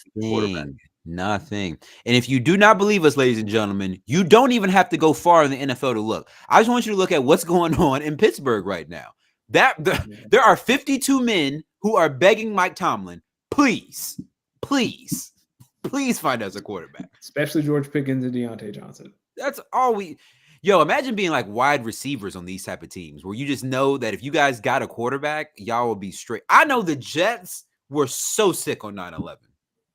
Nothing. And if you do not believe us, ladies and gentlemen, you don't even have to go far in the NFL to look. I just want you to look at what's going on in Pittsburgh right now. There are 52 men who are begging Mike Tomlin, please find us a quarterback. Especially George Pickens and Deontay Johnson. That's all we... Yo, imagine being like wide receivers on these type of teams where you just know that if you guys got a quarterback, y'all will be straight. I know the Jets were so sick on 9/11.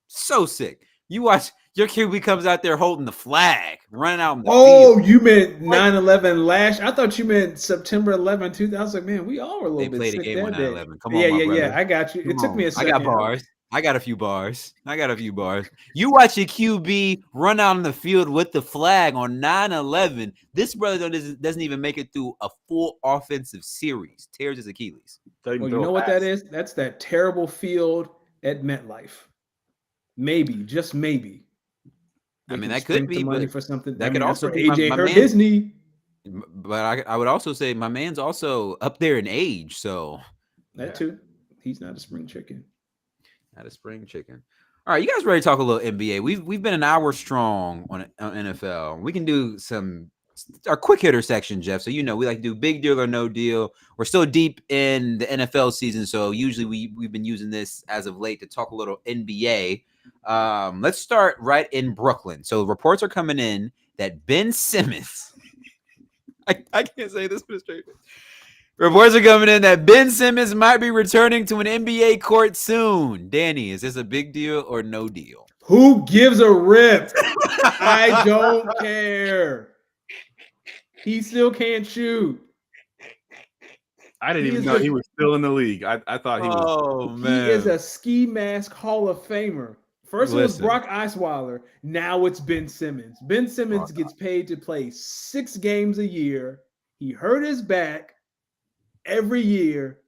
So sick. You watch your QB comes out there holding the flag, running out in the field. You meant 9/11 last? I thought you meant September 11, 2000. Man, we all were a little bit sick. They played a game on 9/11. Come on, yeah. I got you. It took me a second. I got bars. I got a few bars. You watch your QB run out on the field with the flag on 9/11. This brother doesn't even make it through a full offensive series. Tears his Achilles. Well, you know what that is? That's that terrible field at MetLife. Maybe, just maybe. I mean, that could be money for something. That could also be AJ hurt his knee. But I would also say my man's also up there in age, so that too. He's not a spring chicken. Not a spring chicken. All right, you guys ready to talk a little NBA? We've been an hour strong on NFL. We can do our quick hitter section, Jeff. So we like to do big deal or no deal. We're still deep in the NFL season, so usually we've been using this as of late to talk a little NBA. Let's start right in Brooklyn. So reports are coming in that Ben Simmons. I can't say this with a straight face. Reports are coming in that Ben Simmons might be returning to an NBA court soon. Danny, is this a big deal or no deal? Who gives a rip? I don't care. He still can't shoot. I didn't even know he was still in the league. I thought he was. Oh, man. He is a ski mask Hall of Famer. First it was Brock Osweiler. Now it's Ben Simmons. Ben Simmons gets paid to play 6 games a year. He hurt his back every year,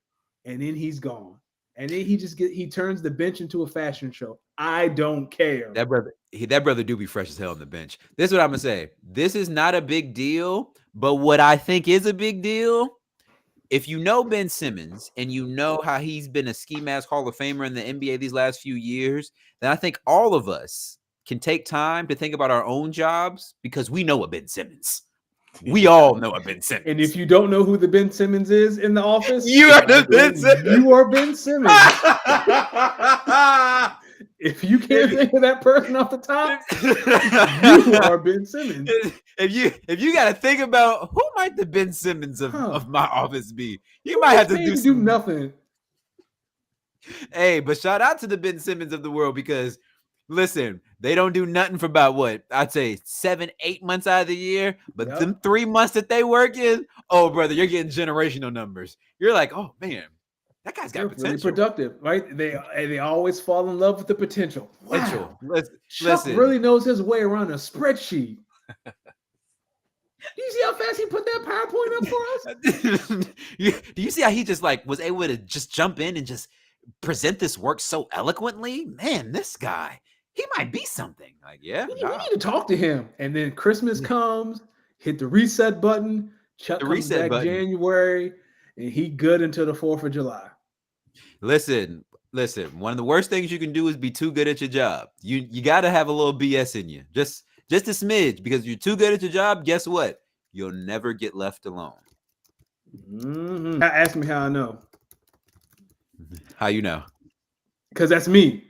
and then he's gone. And then he turns the bench into a fashion show. I don't care. That brother do be fresh as hell on the bench. This is what I'm gonna say. This is not a big deal, but what I think is a big deal, if you know Ben Simmons and you know how he's been a ski mask Hall of Famer in the NBA these last few years, then I think all of us can take time to think about our own jobs because we know a Ben Simmons. We all know a Ben Simmons. And if you don't know who the Ben Simmons is in the office, you are the Ben Simmons. You are Ben Simmons. If you can't think of that person off the top, you are Ben Simmons. If you got to think about who might the Ben Simmons of my office be, you might have to do nothing. Hey, but shout out to the Ben Simmons of the world because listen, they don't do nothing for about what I'd say 7-8 months out of the year, but them 3 months that they work in, oh brother, you're getting generational numbers. You're like, oh man, that guy's got potential. Really productive, right? They always fall in love with the potential. Wow. Chuck Listen. really knows his way around a spreadsheet. Do you see how fast he put that PowerPoint up for us? Do you see how he just was able to just jump in and just present this work so eloquently? Man, this guy. He might be something. We need to talk to him. And then Christmas comes, hit the reset button. Chuck comes back January, and he good until the 4th of July. Listen, Listen, one of the worst things you can do is be too good at your job. You got to have a little BS in you, just a smidge, because you're too good at your job. Guess what? You'll never get left alone. Mm-hmm. Ask me how I know. How you know? Because that's me.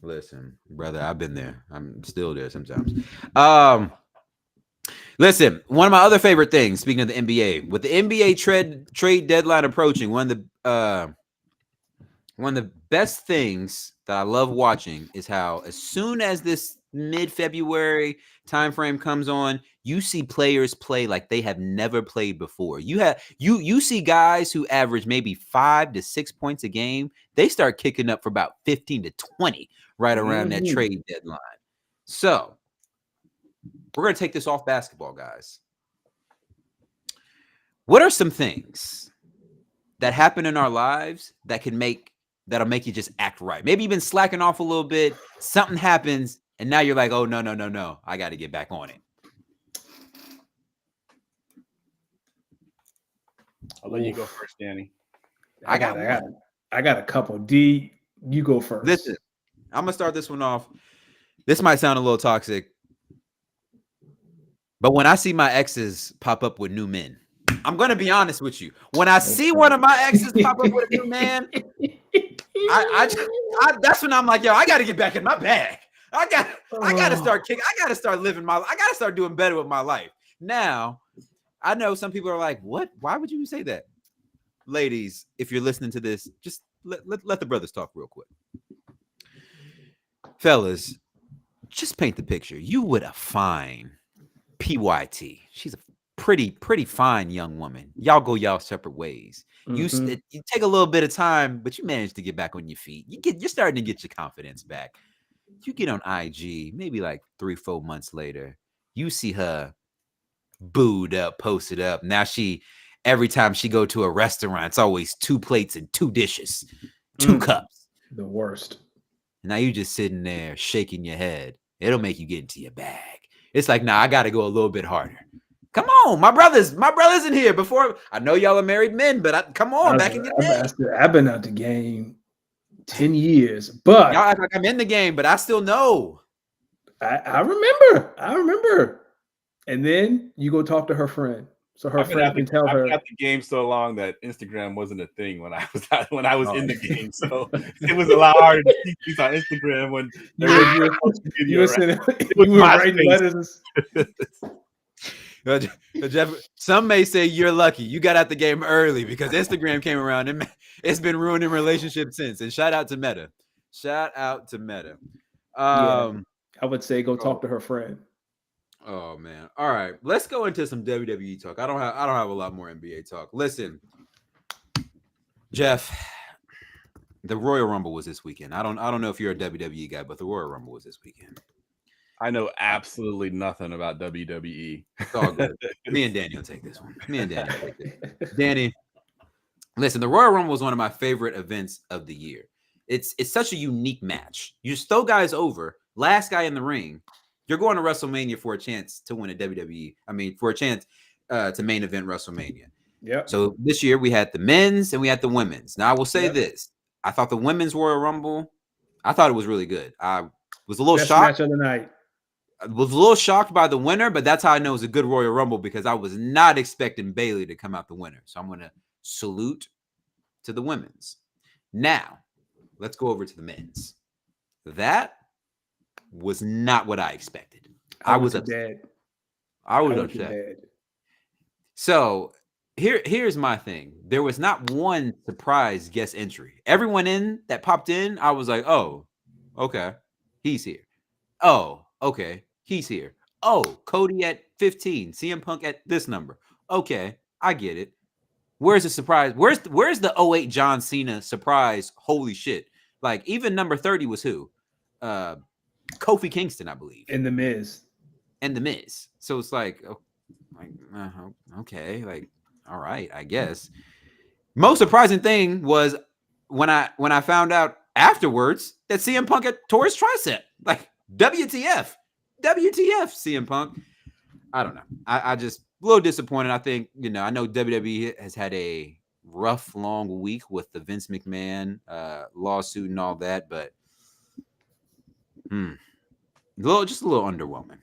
Listen, brother, I've been there. I'm still there sometimes. Listen, one of my other favorite things, speaking of the NBA, with the NBA trade deadline approaching, one of the best things that I love watching is how as soon as this mid-February timeframe comes on, you see players play like they have never played before. You see guys who average maybe 5 to 6 points a game. They start kicking up for about 15 to 20 right around that trade deadline. So we're going to take this off basketball, guys. What are some things that happen in our lives that'll make you just act right? Maybe you've been slacking off a little bit, something happens, and now you're like, oh, no, I got to get back on it. I'll let you go first, Danny. I got a couple. D, you go first. Listen, I'm going to start this one off. This might sound a little toxic, but when I see my exes pop up with new men, I'm going to be honest with you. When I see one of my exes pop up with a new man, that's when I'm like, yo, I got to get back in my bag. I got to start kicking. I got to start living I got to start doing better with my life. Now, I know some people are like, what? Why would you say that? Ladies, if you're listening to this, just let the brothers talk real quick. Fellas, just paint the picture. You with a fine PYT. She's a pretty fine young woman. Y'all go y'all separate ways. Mm-hmm. You take a little bit of time, but you manage to get back on your feet. You're starting to get your confidence back. You get on IG, maybe like 3-4 months later, you see her booed up, posted up. Now every time she go to a restaurant, it's always 2 plates and 2 dishes, 2 cups. The worst. Now you just sitting there shaking your head. It'll make you get into your bag. It's like, nah, I got to go a little bit harder. Come on, my brothers in here. Before I know y'all are married men, but come on, back in your day. I've been out the game 10 years, but y'all act like I'm in the game, but I still know. I remember. And then you go talk to her friend, so her friend can tell her. I've been at the game so long that Instagram wasn't a thing when I was in the game, so it was a lot harder to see these on Instagram when you were writing letters. Jeff, some may say you're lucky. You got out the game early because Instagram came around and it's been ruining relationships since. And shout out to Meta. I would say go talk to her friend. Oh man. All right. Let's go into some WWE talk. I don't have a lot more NBA talk. Listen, Jeff, the Royal Rumble was this weekend. I don't know if you're a WWE guy, but the Royal Rumble was this weekend. I know absolutely nothing about WWE. It's all good. Me and Danny will take this one. Danny, listen, the Royal Rumble was one of my favorite events of the year. It's such a unique match. You just throw guys over, last guy in the ring. You're going to WrestleMania for a chance to win a WWE. I mean, for a chance to main event WrestleMania. Yeah. So this year we had the men's and we had the women's. Now I will say this: I thought the women's Royal Rumble, I thought it was really good. I was a little shocked. Match of the night. I was a little shocked by the winner, but that's how I know it's a good Royal Rumble because I was not expecting Bayley to come out the winner. So I'm going to salute to the women's. Now, let's go over to the men's. That was not what I expected. I was upset. I was upset. So here's my thing. There was not one surprise guest entry. Everyone that popped in, I was like, oh, okay, he's here. Oh, okay, he's here. Oh, Cody at 15, CM Punk at this number. Okay, I get it. Where's the surprise? Where's the 08 John Cena surprise? Holy shit. Like, even number 30 was who? Kofi Kingston, I believe. And The Miz. So it's like, okay, like, all right, I guess. Most surprising thing was when I found out afterwards that CM Punk had tore his tricep. Like, WTF, CM Punk. I don't know. I just a little disappointed. I think, I know WWE has had a rough, long week with the Vince McMahon lawsuit and all that, but just a little underwhelming.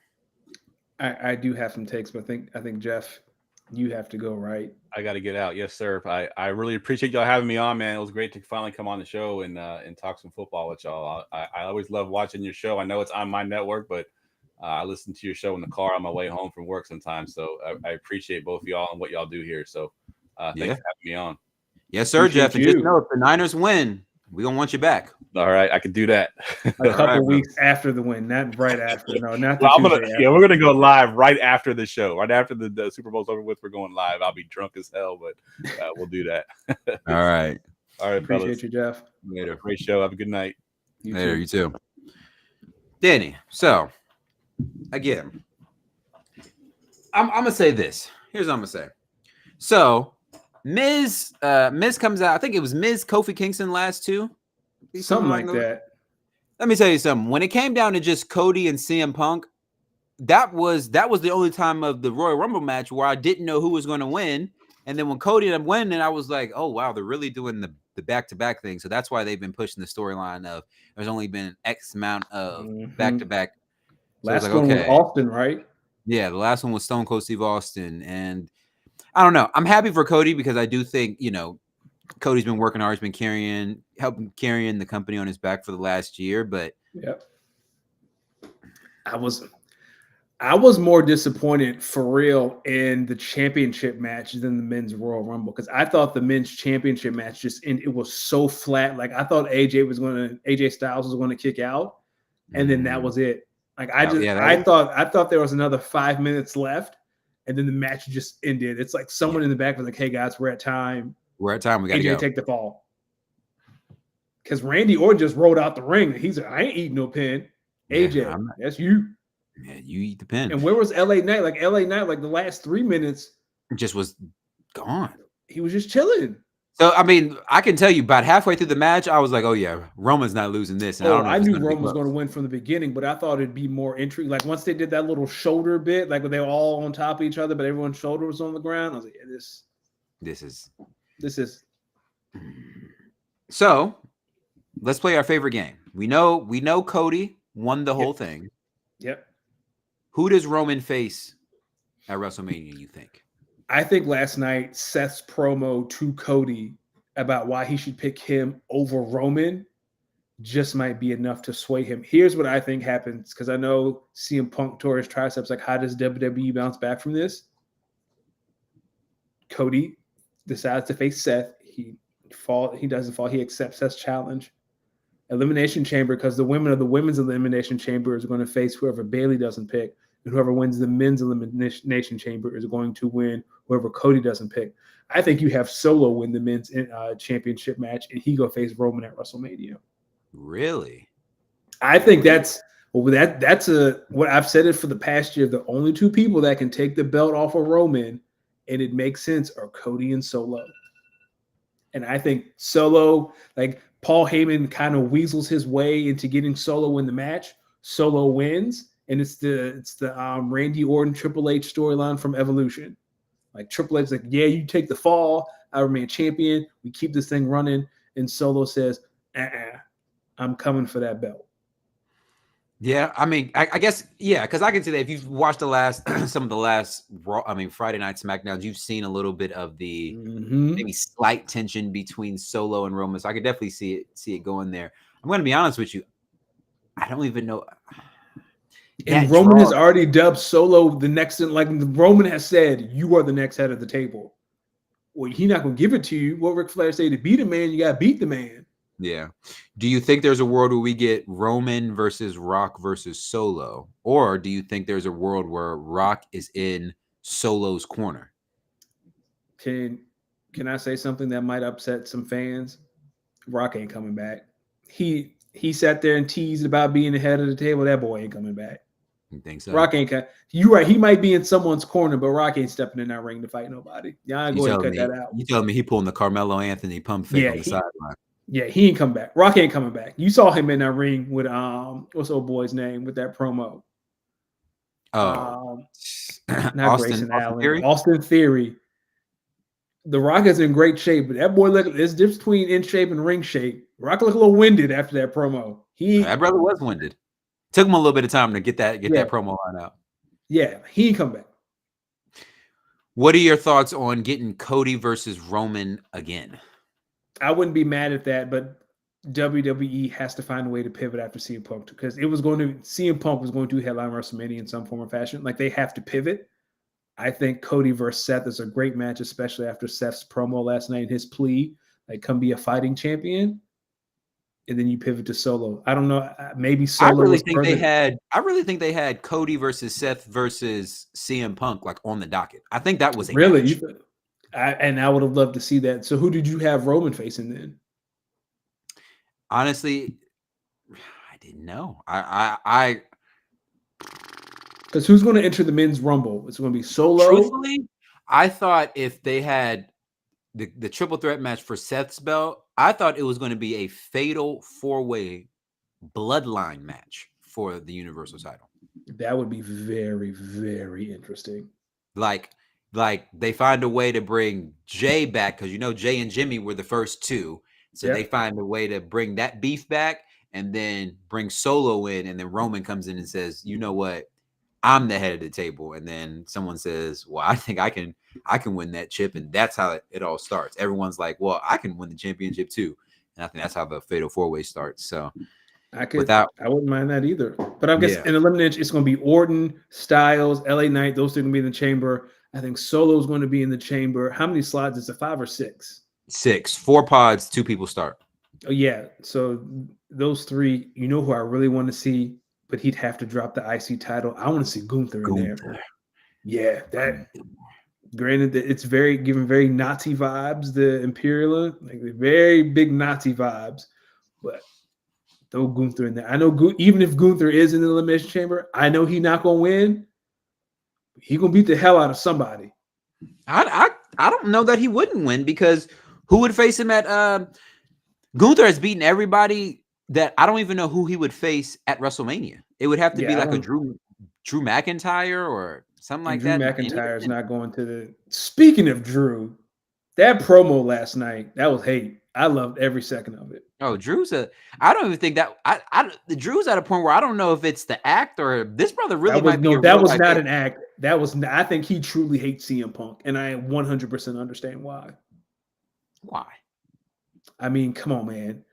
I do have some takes, but I think Jeff, you have to go, right? I got to get out. Yes, sir. I really appreciate y'all having me on, man. It was great to finally come on the show and talk some football with y'all. I always love watching your show. I know it's on my network, but I listen to your show in the car on my way home from work sometimes. So I appreciate both of y'all and what y'all do here. So thanks for having me on. Yes, sir, Jeff. And just know if the Niners win, we're going to want you back. All right, I can do that. A couple weeks after the win, not right after. No, not the we're gonna go live right after the show, right after the Super Bowl's over with. We're going live. I'll be drunk as hell, but we'll do that. All right, appreciate fellas. you, Jeff. Later. Great show. Have a good night. You too, Danny. So again, I'm gonna say this. Here's what I'm gonna say. So Miz comes out. I think it was Miz Kofi Kingston last two. Something like that. Let me tell you something. When it came down to just Cody and CM Punk, that was the only time of the Royal Rumble match where I didn't know who was going to win. And then when Cody ended up winning, I was like, oh wow, they're really doing the back-to-back thing. So that's why they've been pushing the storyline of there's only been X amount of back-to-back. So last one was Austin, right? Yeah, the last one was Stone Cold Steve Austin. And I don't know. I'm happy for Cody because I do think, Cody's been working hard. He's been helping carrying the company on his back for the last year. But I was more disappointed for real in the championship match than the men's Royal Rumble because I thought the men's championship match it was so flat. Like I thought AJ Styles was going to kick out, and then that was it. Like I thought there was another 5 minutes left, and then the match just ended. It's like someone in the back was like, "Hey guys, we're at time. We got to go. Take the fall." Because Randy Orton just rolled out the ring. He's like, "I ain't eating no pin." AJ, that's you. Man, you eat the pin. And where was LA Knight? Like LA Knight, like the last 3 minutes, just was gone. He was just chilling. So I mean, I can tell you, about halfway through the match, I was like, "Oh yeah, Roman's not losing this." And I knew Roman was going to win from the beginning, but I thought it'd be more intrigue. Like once they did that little shoulder bit, like when they were all on top of each other, but everyone's shoulder was on the ground. I was like, "Yeah, this is." So let's play our favorite game. We know Cody won the whole thing. Yep. Who does Roman face at WrestleMania, you think? I think last night Seth's promo to Cody about why he should pick him over Roman just might be enough to sway him. Here's what I think happens, because I know CM Punk tore his triceps. Like, how does WWE bounce back from this? Cody decides to face Seth. He doesn't fall. He accepts Seth's challenge. Elimination Chamber, because the women of the women's Elimination Chamber is going to face whoever Bayley doesn't pick, and whoever wins the men's Elimination Chamber is going to win whoever Cody doesn't pick. I think you have Solo win the men's championship match, and he go face Roman at WrestleMania. Really? I think that's what I've said it for the past year. The only two people that can take the belt off of Roman, and it makes sense, are Cody and Solo. And I think Solo, like Paul Heyman, kind of weasels his way into getting Solo in the match. Solo wins, and it's the Randy Orton Triple H storyline from Evolution. Like Triple H's like, yeah, you take the fall, I remain champion. We keep this thing running, and Solo says, I'm coming for that belt. Yeah, I mean, I guess, yeah, because I can see that if you've watched some of the last Friday Night SmackDowns, you've seen a little bit of the maybe slight tension between Solo and Roman. So I could definitely see it going there. I'm going to be honest with you. I don't even know. And Roman has already dubbed Solo the next, like Roman has said, you are the next head of the table. Well, he's not going to give it to you. What Ric Flair say, to beat a man, you got to beat the man. Yeah. Do you think there's a world where we get Roman versus Rock versus Solo? Or do you think there's a world where Rock is in Solo's corner? Can I say something that might upset some fans? Rock ain't coming back. He sat there and teased about being the head of the table. That boy ain't coming back. You think so? Rock ain't. You're right. He might be in someone's corner, but Rock ain't stepping in that ring to fight nobody. Y'all go ahead and cut that out. You telling me he pulling the Carmelo Anthony pump fake on the sideline? Yeah, he ain't coming back. Rock ain't coming back. You saw him in that ring with what's old boy's name with that promo? Oh, not Grayson Allen. Theory? Austin Theory. The Rock is in great shape, but that boy look. There's difference between in shape and ring shape. Rock looked a little winded after that promo. That brother was winded. Took him a little bit of time to get that Yeah. promo line out. Yeah, he ain't come back. What are your thoughts on getting Cody versus Roman again? I wouldn't be mad at that, but WWE has to find a way to pivot after CM Punk because CM Punk was going to headline WrestleMania in some form or fashion. Like they have to pivot. I think Cody versus Seth is a great match, especially after Seth's promo last night and his plea, like come be a fighting champion. And then you pivot to Solo. I don't know. Maybe Solo. I really think they had Cody versus Seth versus CM Punk like on the docket. I think that was a really. match. I would have loved to see that. So who did you have Roman facing then? Honestly, I didn't know. I because who's going to enter the men's rumble? It's going to be Solo. Truthfully, I thought if they had the triple threat match for Seth's belt, I thought it was going to be a fatal 4-way bloodline match for the Universal title. That would be very, very interesting. Like they find a way to bring Jay back because Jay and Jimmy were the first two, so they find a way to bring that beef back and then bring Solo in, and then Roman comes in and says, "You know what? I'm the head of the table," and then someone says, "Well, I think I can win that chip," and that's how it all starts. Everyone's like, "Well, I can win the championship too," and I think that's how the fatal 4-way starts. So I wouldn't mind that either. But I guess in elimination, it's going to be Orton, Styles, LA Knight. Those two are going to be in the chamber. I think Solo's going to be in the chamber. How many slots? Is it 5 or 6? 6. 4 pods. 2 people start. Oh yeah. So those 3. You know who I really want to see, but he'd have to drop the IC title. I want to see Gunther in there. Yeah, that. Granted, that it's giving very Nazi vibes. The Imperial, like very big Nazi vibes, but. Throw Gunther in there. I know even if Gunther is in the elimination chamber, I know he's not gonna win. He gonna beat the hell out of somebody. I don't know that he wouldn't win because who would face him at Gunther has beaten everybody that I don't even know who he would face at WrestleMania. It would have to be like a Drew McIntyre or something like that. Drew McIntyre is not going to the. Speaking of Drew, that promo last night, that was hate. I loved every second of it. Oh, I don't even think that Drew's at a point where I don't know if it's the act or this brother really might be. That was not an act. That was. I think he truly hates CM Punk, and I 100% understand why. Why? I mean, come on, man.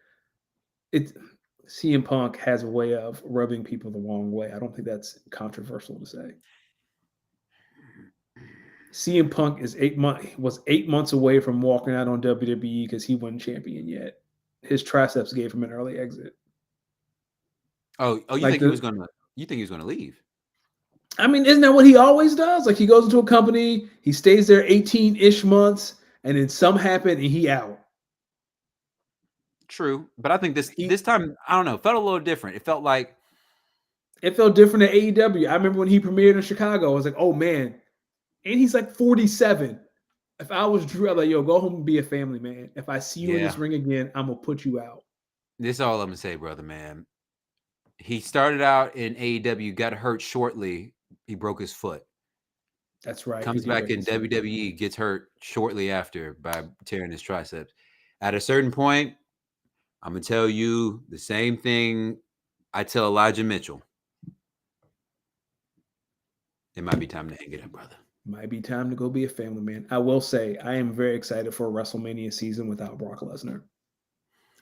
CM Punk has a way of rubbing people the wrong way. I don't think that's controversial to say. CM Punk was 8 months away from walking out on WWE because he wasn't champion yet. His triceps gave him an early exit. You think he was gonna leave? I mean, isn't that what he always does? Like he goes into a company, he stays there 18-ish months, and then something happened and he out. True, but I think this time I don't know. It felt a little different. It felt different at AEW. I remember when he premiered in Chicago. I was like, oh man. And he's like 47. If I was Drew, I'd be like, yo, go home and be a family man. If I see you in this ring again, I'm going to put you out. This is all I'm going to say, brother, man. He started out in AEW, got hurt shortly. He broke his foot. That's right. Comes back in WWE, gets hurt shortly after by tearing his triceps. At a certain point, I'm going to tell you the same thing I tell Elijah Mitchell. It might be time to hang it up, brother. Might be time to go be a family man. I will say I am very excited for a WrestleMania season without Brock Lesnar.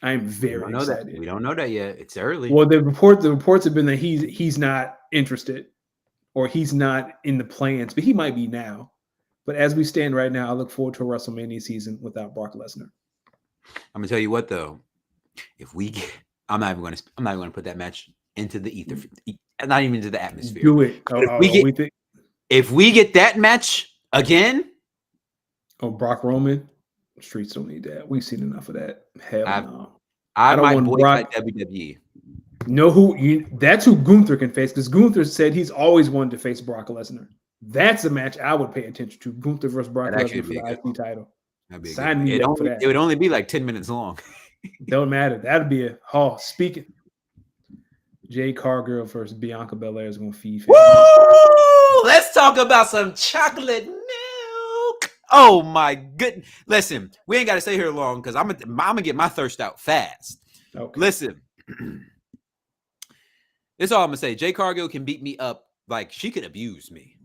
I am very excited. We don't know that yet. It's early. Well, the reports have been that he's not interested or he's not in the plans, but he might be now. But as we stand right now, I look forward to a WrestleMania season without Brock Lesnar. I'm gonna tell you what though, I'm not even gonna put that match into the ether, not even into the atmosphere. Do it. If we get that match again, Brock Roman, streets don't need that. We've seen enough of that. Hell no. I might boycott WWE. That's who Gunther can face because Gunther said he's always wanted to face Brock Lesnar. That's a match I would pay attention to. Gunther versus Brock Lesnar for the IC title. It would only be like 10 minutes long. Don't matter. That'd be speaking. Jay Cargill versus Bianca Belair is going to feed. Woo! Let's talk about some chocolate milk. Oh my goodness! Listen, we ain't got to stay here long because I'm gonna get my thirst out fast. Okay. Listen, this is all I'm gonna say. Jay Cargill can beat me up like she could abuse me.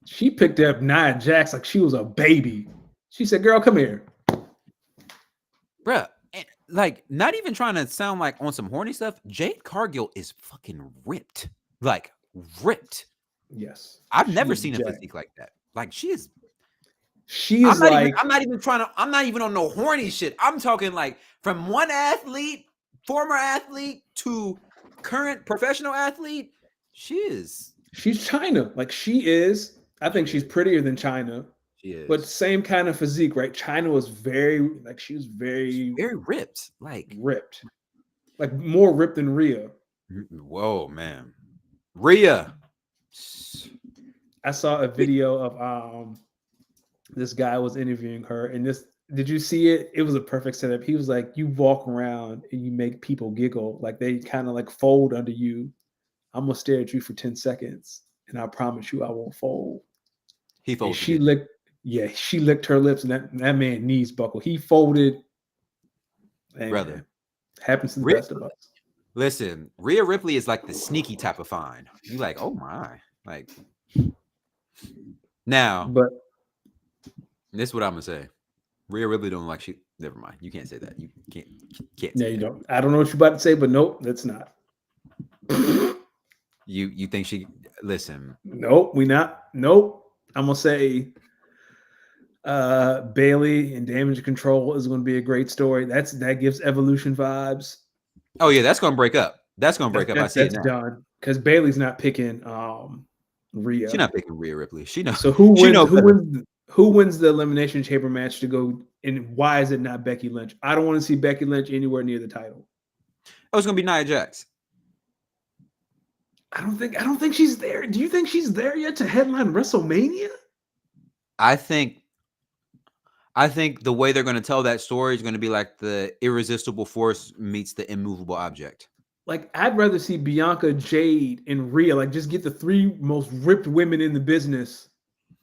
She picked up Nia Jax like she was a baby. She said, "Girl, come here." Bruh, like not even trying to sound like on some horny stuff. Jade Cargill is fucking ripped. Like ripped. Yes. I've She never is seen a jacked. physique like that. Like she is. She is I'm not even on no horny shit. I'm talking like from one athlete, former athlete to current professional athlete. She's China. Like she is. I think she's prettier than China. She is. But same kind of physique, right? China was she was very ripped. Like ripped. Like more ripped than Rhea. Whoa, man. Rhea. I saw a video of this guy was interviewing her, and did you see it? It was a perfect setup. He was like, you walk around and you make people giggle, like they kind of like fold under you. I'm gonna stare at you for 10 seconds, and I promise you I won't fold. He folded. She licked her lips, and that man knees buckled. He folded. Man, brother. Happens to the best of us. Listen, Rhea Ripley is like the sneaky type of fine. You like, oh my, like now. But this is what I'm gonna say. Rhea Ripley don't like she. Never mind. You can't say that. You can't. No, you don't. I don't know what you're about to say, but nope, that's not. You think she? Listen. Nope, we not. Nope. I'm gonna say Bailey and Damage Control is going to be a great story. That gives Evolution vibes. Oh yeah, that's gonna break up. That's gonna break up. I see it now. That's done because Bailey's not picking Rhea. She's not picking Rhea Ripley. She knows. So who wins the Elimination Chamber match to go? And why is it not Becky Lynch? I don't want to see Becky Lynch anywhere near the title. Oh, it's gonna be Nia Jax. I don't think she's there. Do you think she's there yet to headline WrestleMania? I think the way they're going to tell that story is going to be like the irresistible force meets the immovable object. Like, I'd rather see Bianca, Jade, and Rhea, like, just get the three most ripped women in the business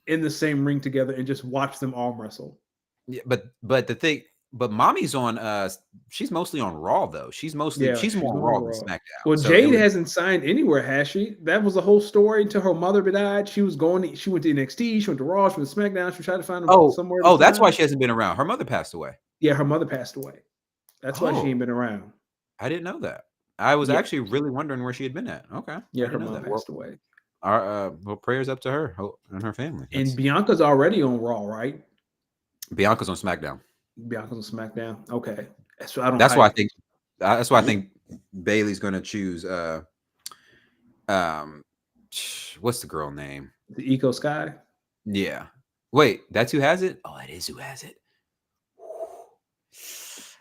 in the same ring together and just watch them arm wrestle. Yeah, but Mommy's on she's mostly on Raw though. She's more on Raw than SmackDown. Well, so Jade hasn't signed anywhere, has she? That was the whole story until her mother died. She went to NXT, she went to Raw, she went to SmackDown, she tried to find her somewhere. Oh, that's why she hasn't been around. Her mother passed away. Yeah, her mother passed away. That's why she ain't been around. I didn't know that. I was actually really wondering where she had been at. Okay. Yeah, her mother passed away. Well, prayers up to her and her family. And Bianca's already on Raw, right? Bianca's on SmackDown. Bianca's on SmackDown. Okay. That's why I think Bailey's gonna choose what's the girl name? The Eco Sky? Yeah. Wait, that's who has it? Oh, that is who has it.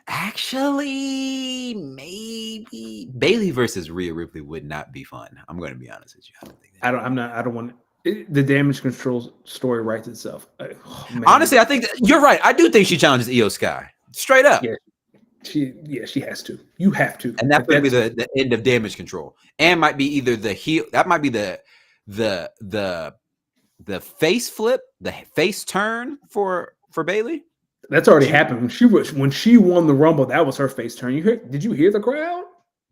Actually, maybe Bailey versus Rhea Ripley would not be fun. I'm going to be honest with you. I don't want the Damage Control story writes itself. Honestly, I think you're right. I do think she challenges Io Sky straight up. Yeah, she has to. You have to, and that's going to be the end of Damage Control, and might be either the heel. That might be the face flip, the face turn for Bailey. That's already happened when she won the Rumble. That was her face turn. Did you hear the crowd?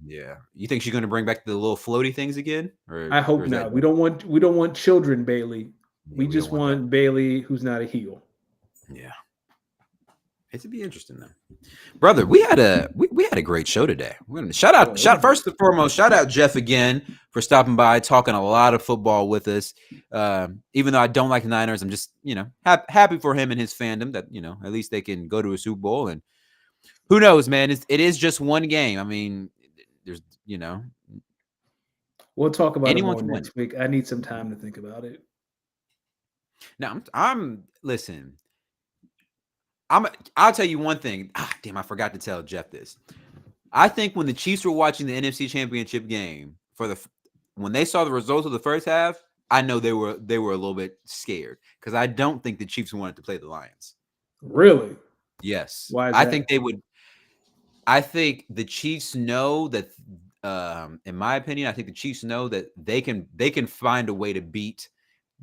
Yeah. You think she's going to bring back the little floaty things again? I hope not. We don't want children, Bailey. Yeah, we just want Bailey who's not a heel. Yeah. It'd be interesting though. Brother, we had a great show today. We're gonna shout first and foremost, shout out Jeff again for stopping by, talking a lot of football with us. Even though I don't like the Niners, I'm just, happy for him and his fandom that, at least they can go to a Super Bowl. And who knows, man, it is just one game. I mean, there's, we'll talk about it more next week. I need some time to think about it. Now listen, I'll tell you one thing. Damn, I forgot to tell Jeff this. I think when the Chiefs were watching the NFC Championship game when they saw the results of the first half, I know they were a little bit scared because I don't think the Chiefs wanted to play the Lions. Really? Yes. Why is I that? think they would. I think the Chiefs know that. In my opinion, I think the Chiefs know that they can find a way to beat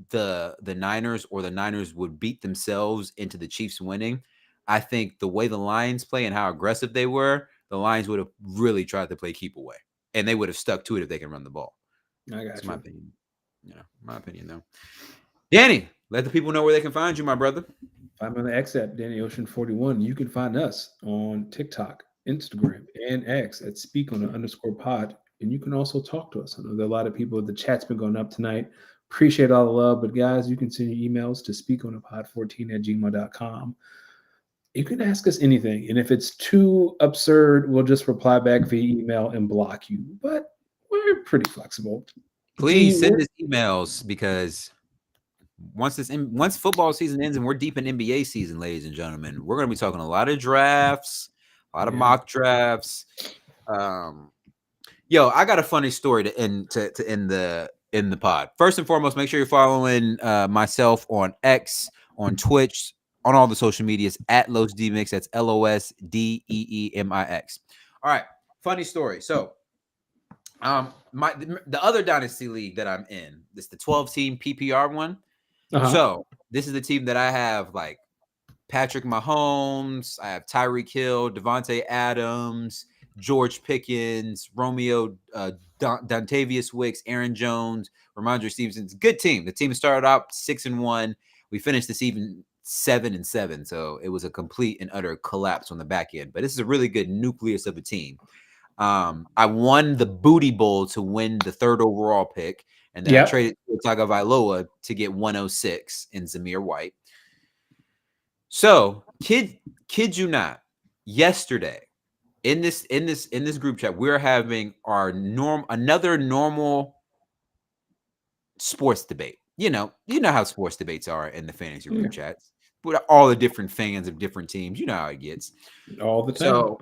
the Niners or the Niners would beat themselves into the Chiefs winning, I think the way the Lions play and how aggressive they were, the Lions would have really tried to play keep away, and they would have stuck to it if they can run the ball. I got That's you. my opinion. Yeah, my opinion though. Danny, let the people know where they can find you, my brother. Find me on the X app, Danny Ocean 41. You can find us on TikTok, Instagram, and X at @speakonA_pod. And you can also talk to us. I know there are a lot of people. The chat's been going up tonight. Appreciate all the love. But guys, you can send your emails to speakonapod14@gmail.com. You can ask us anything. And if it's too absurd, we'll just reply back via email and block you. But we're pretty flexible. Please send us emails because once football season ends and we're deep in NBA season, ladies and gentlemen, we're going to be talking a lot of drafts, a lot of mock drafts. Yo, I got a funny story to end the pod. First and foremost, make sure you're following myself on X, on Twitch, on all the social medias at LosDMix. That's LOSDEEMIX. All right, funny story. So, the other dynasty league that I'm in, this the 12-team PPR one. So this is the team that I have like Patrick Mahomes, I have Tyreek Hill, Devontae Adams, George Pickens, Romeo Dontavius Wicks, Aaron Jones, Ramondre Stevenson's good team. The team started out 6-1. We finished the season 7-7. So it was a complete and utter collapse on the back end. But this is a really good nucleus of a team. I won the Booty Bowl to win the 3rd overall pick. And then I traded Tagovailoa to get 106 in Zamir White. So, kid you not, yesterday in this group chat, we're having our another normal sports debate. You know how sports debates are in the fantasy group chats. With all the different fans of different teams, you know how it gets all the time. So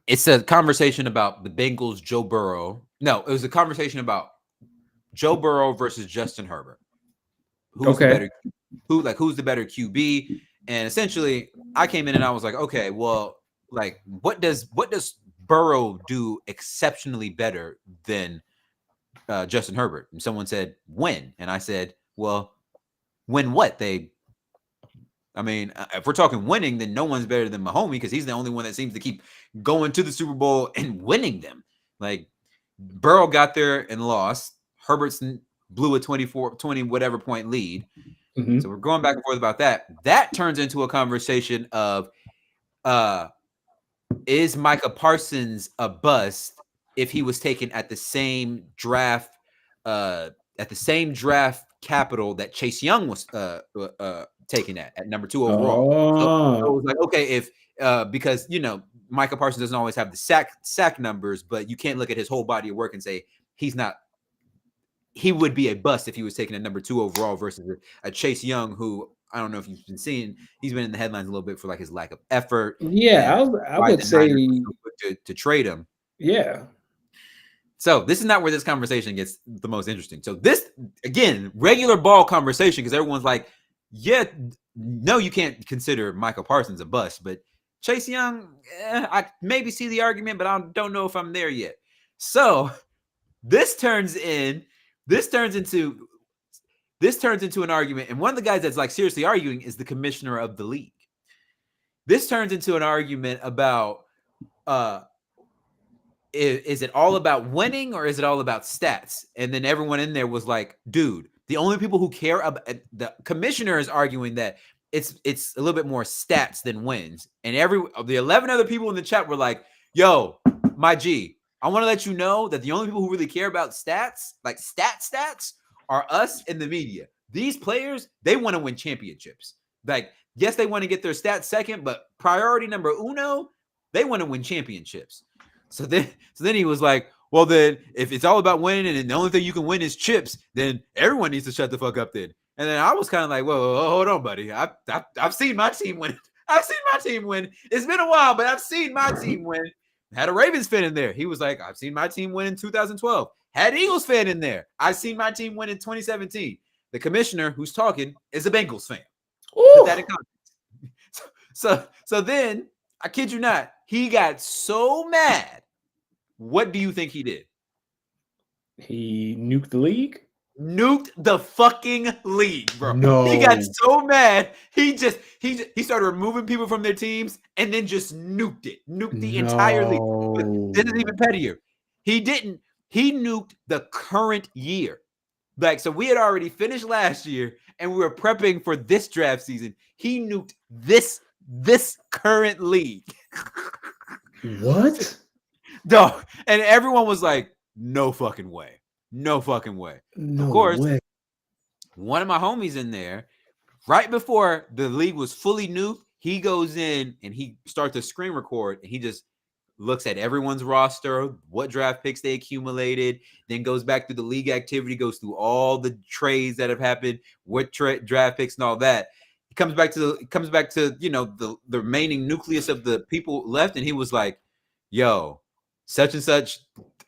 it's a conversation about the Bengals, Joe Burrow. No, it was a conversation about Joe Burrow versus Justin Herbert. Who's the better QB? And essentially, I came in and I was like, okay, well, like, what does Burrow do exceptionally better than Justin Herbert? And someone said, win. And I said, well, win what? If we're talking winning, then no one's better than Mahomes because he's the only one that seems to keep going to the Super Bowl and winning them. Like, Burrow got there and lost. Herbert's blew a 20 whatever point lead. So we're going back and forth about that. That turns into a conversation of is Micah Parsons a bust if he was taken at the same draft capital that Chase Young was taken at number 2 overall. So it was like, okay, if because Micah Parsons doesn't always have the sack numbers, but you can't look at his whole body of work and say he would be a bust if he was taken at number 2 overall versus a Chase Young, who I don't know if you've been seeing. He's been in the headlines a little bit for like his lack of effort. Yeah, I would say to trade him. Yeah. So this is not where this conversation gets the most interesting. So this, again, regular ball conversation, because everyone's like, yeah, no, you can't consider Michael Parsons a bust, but Chase Young, I maybe see the argument, but I don't know if I'm there yet. So this turns into an argument, and one of the guys that's like seriously arguing is the commissioner of the league. This turns into an argument about is it all about winning or is it all about stats? And then everyone in there was like, dude, the only people who care about the commissioner is arguing that it's a little bit more stats than wins. And the 11 other people in the chat were like, yo, my G, I want to let you know that the only people who really care about stats, like stats, are us in the media. These players, they want to win championships. Like, yes, they want to get their stats second, but priority number uno, they want to win championships. So then he was like, well, then if it's all about winning and the only thing you can win is chips, then everyone needs to shut the fuck up then. And then I was kind of like, whoa, hold on, buddy. I've seen my team win. I've seen my team win. It's been a while, but I've seen my team win. Had a Ravens fan in there. He was like, I've seen my team win in 2012. Had Eagles fan in there. I've seen my team win in 2017. The commissioner who's talking is a Bengals fan. Ooh. Put that in context. So then, I kid you not, he got so mad. What do you think he did? He nuked the league? nuked the fucking league, bro. No. He got so mad. He started removing people from their teams and then just nuked it. Nuked the entire league. But this is even pettier. He didn't. He nuked the current year. Like, so we had already finished last year and we were prepping for this draft season. He nuked this current league. What? Dog. And everyone was like, no fucking way. No fucking way. No of course, way. one of my homies in there, right before the league was fully nuked, he goes in and he starts a screen record and he just looks at everyone's roster, what draft picks they accumulated, then goes back through the league activity, goes through all the trades that have happened, what draft picks and all that. He comes back to the remaining nucleus of the people left, and he was like, yo, such and such,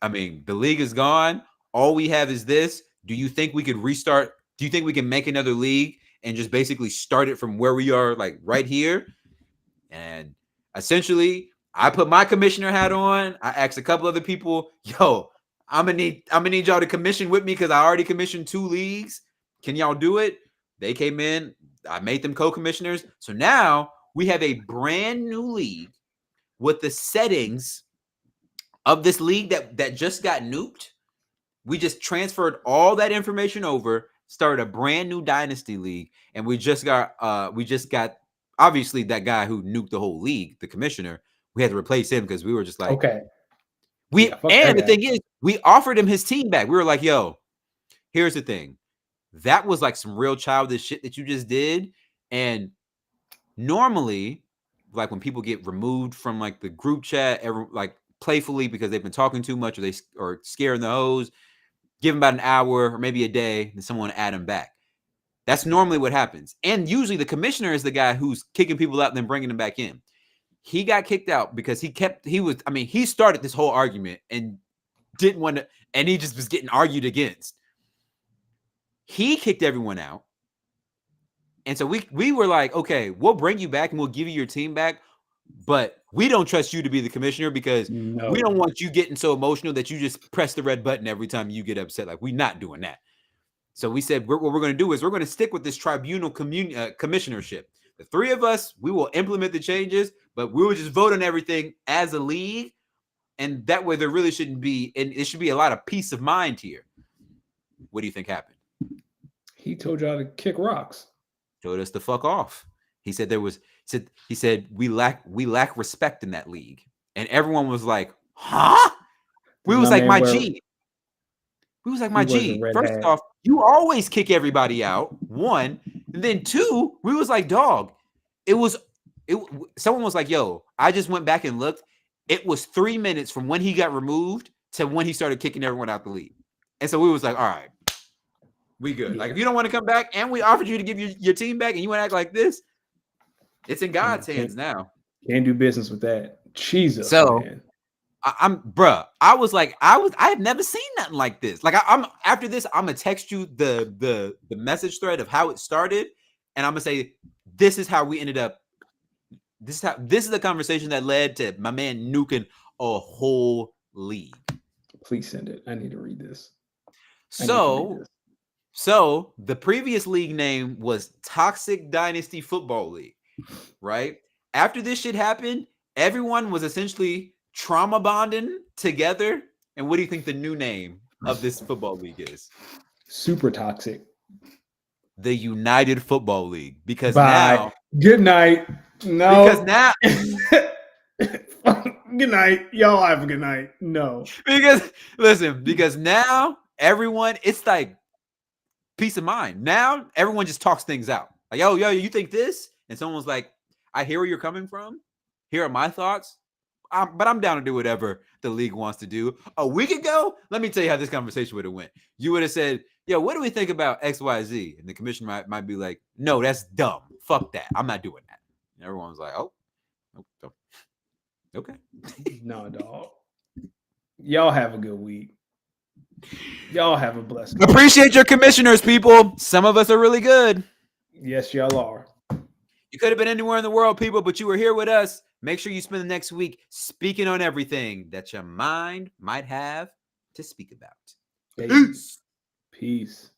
I mean, the league is gone. All we have is this. Do you think we could restart? Do you think we can make another league and just basically start it from where we are, like right here? And essentially, I put my commissioner hat on. I asked a couple other people, yo, I'm gonna need y'all to commission with me because I already commissioned 2 leagues. Can y'all do it? They came in. I made them co-commissioners. So now we have a brand new league with the settings of this league that just got nuked. We just transferred all that information over, started a brand new dynasty league, and we just got obviously that guy who nuked the whole league, the commissioner. We had to replace him because we were just like, okay. The thing is, we offered him his team back. We were like, yo, here's the thing. That was like some real childish shit that you just did. And normally, like when people get removed from like the group chat, like playfully because they've been talking too much or they are scaring the hose, give them about an hour or maybe a day, and someone add them back. That's normally what happens. And usually the commissioner is the guy who's kicking people out and then bringing them back in. He got kicked out because he started this whole argument and didn't want to, and he just was getting argued against. He kicked everyone out. And so we were like, okay, we'll bring you back and we'll give you your team back, but we don't trust you to be the commissioner because we don't want you getting so emotional that you just press the red button every time you get upset. Like, we're not doing that. So we said, what we're going to do is we're going to stick with this tribunal commissionership. The 3 of us, we will implement the changes, but we will just vote on everything as a league. And that way there really shouldn't be, and it should be a lot of peace of mind here. What do you think happened? He told y'all to kick rocks. Told us to fuck off. He said he said we lack respect in that league. And everyone was like, huh? We was like, my G. We was like, my G. First off, you always kick everybody out. 1. And then 2, we was like, dog. Someone was like, yo, I just went back and looked. It was 3 minutes from when he got removed to when he started kicking everyone out the league. And so we was like, all right, we good. Like, if you don't want to come back and we offered you to give your team back and you want to act like this, it's in God's hands now. Can't do business with that. Jesus. So man. I was like, I have never seen nothing like this. Like, I'm after this, I'm gonna text you the message thread of how it started, and I'm gonna say, this is how we ended up. This is the conversation that led to my man nuking a whole league. Please send it. I need to read this. So the previous league name was Toxic Dynasty Football League, right? After this shit happened, everyone was essentially trauma bonding together. And what do you think the new name of this football league is? Super Toxic. The United Football League. Because Bye. now. Good night. No. Because now. Good night. Y'all have a good night. No. Because now everyone, it's like peace of mind. Now everyone just talks things out. Like, yo, you think this? And someone's like, I hear where you're coming from. Here are my thoughts. But I'm down to do whatever the league wants to do. A week ago, let me tell you how this conversation would have went. You would have said, yo, what do we think about XYZ? And the commissioner might be like, no, that's dumb. Fuck that. I'm not doing that. And everyone's like, oh, okay. No, dog. Y'all have a good week. Y'all have a blessed week. Appreciate your commissioners, people. Some of us are really good. Yes, y'all are. You could have been anywhere in the world, people, but you were here with us. Make sure you spend the next week speaking on everything that your mind might have to speak about. Peace. Peace.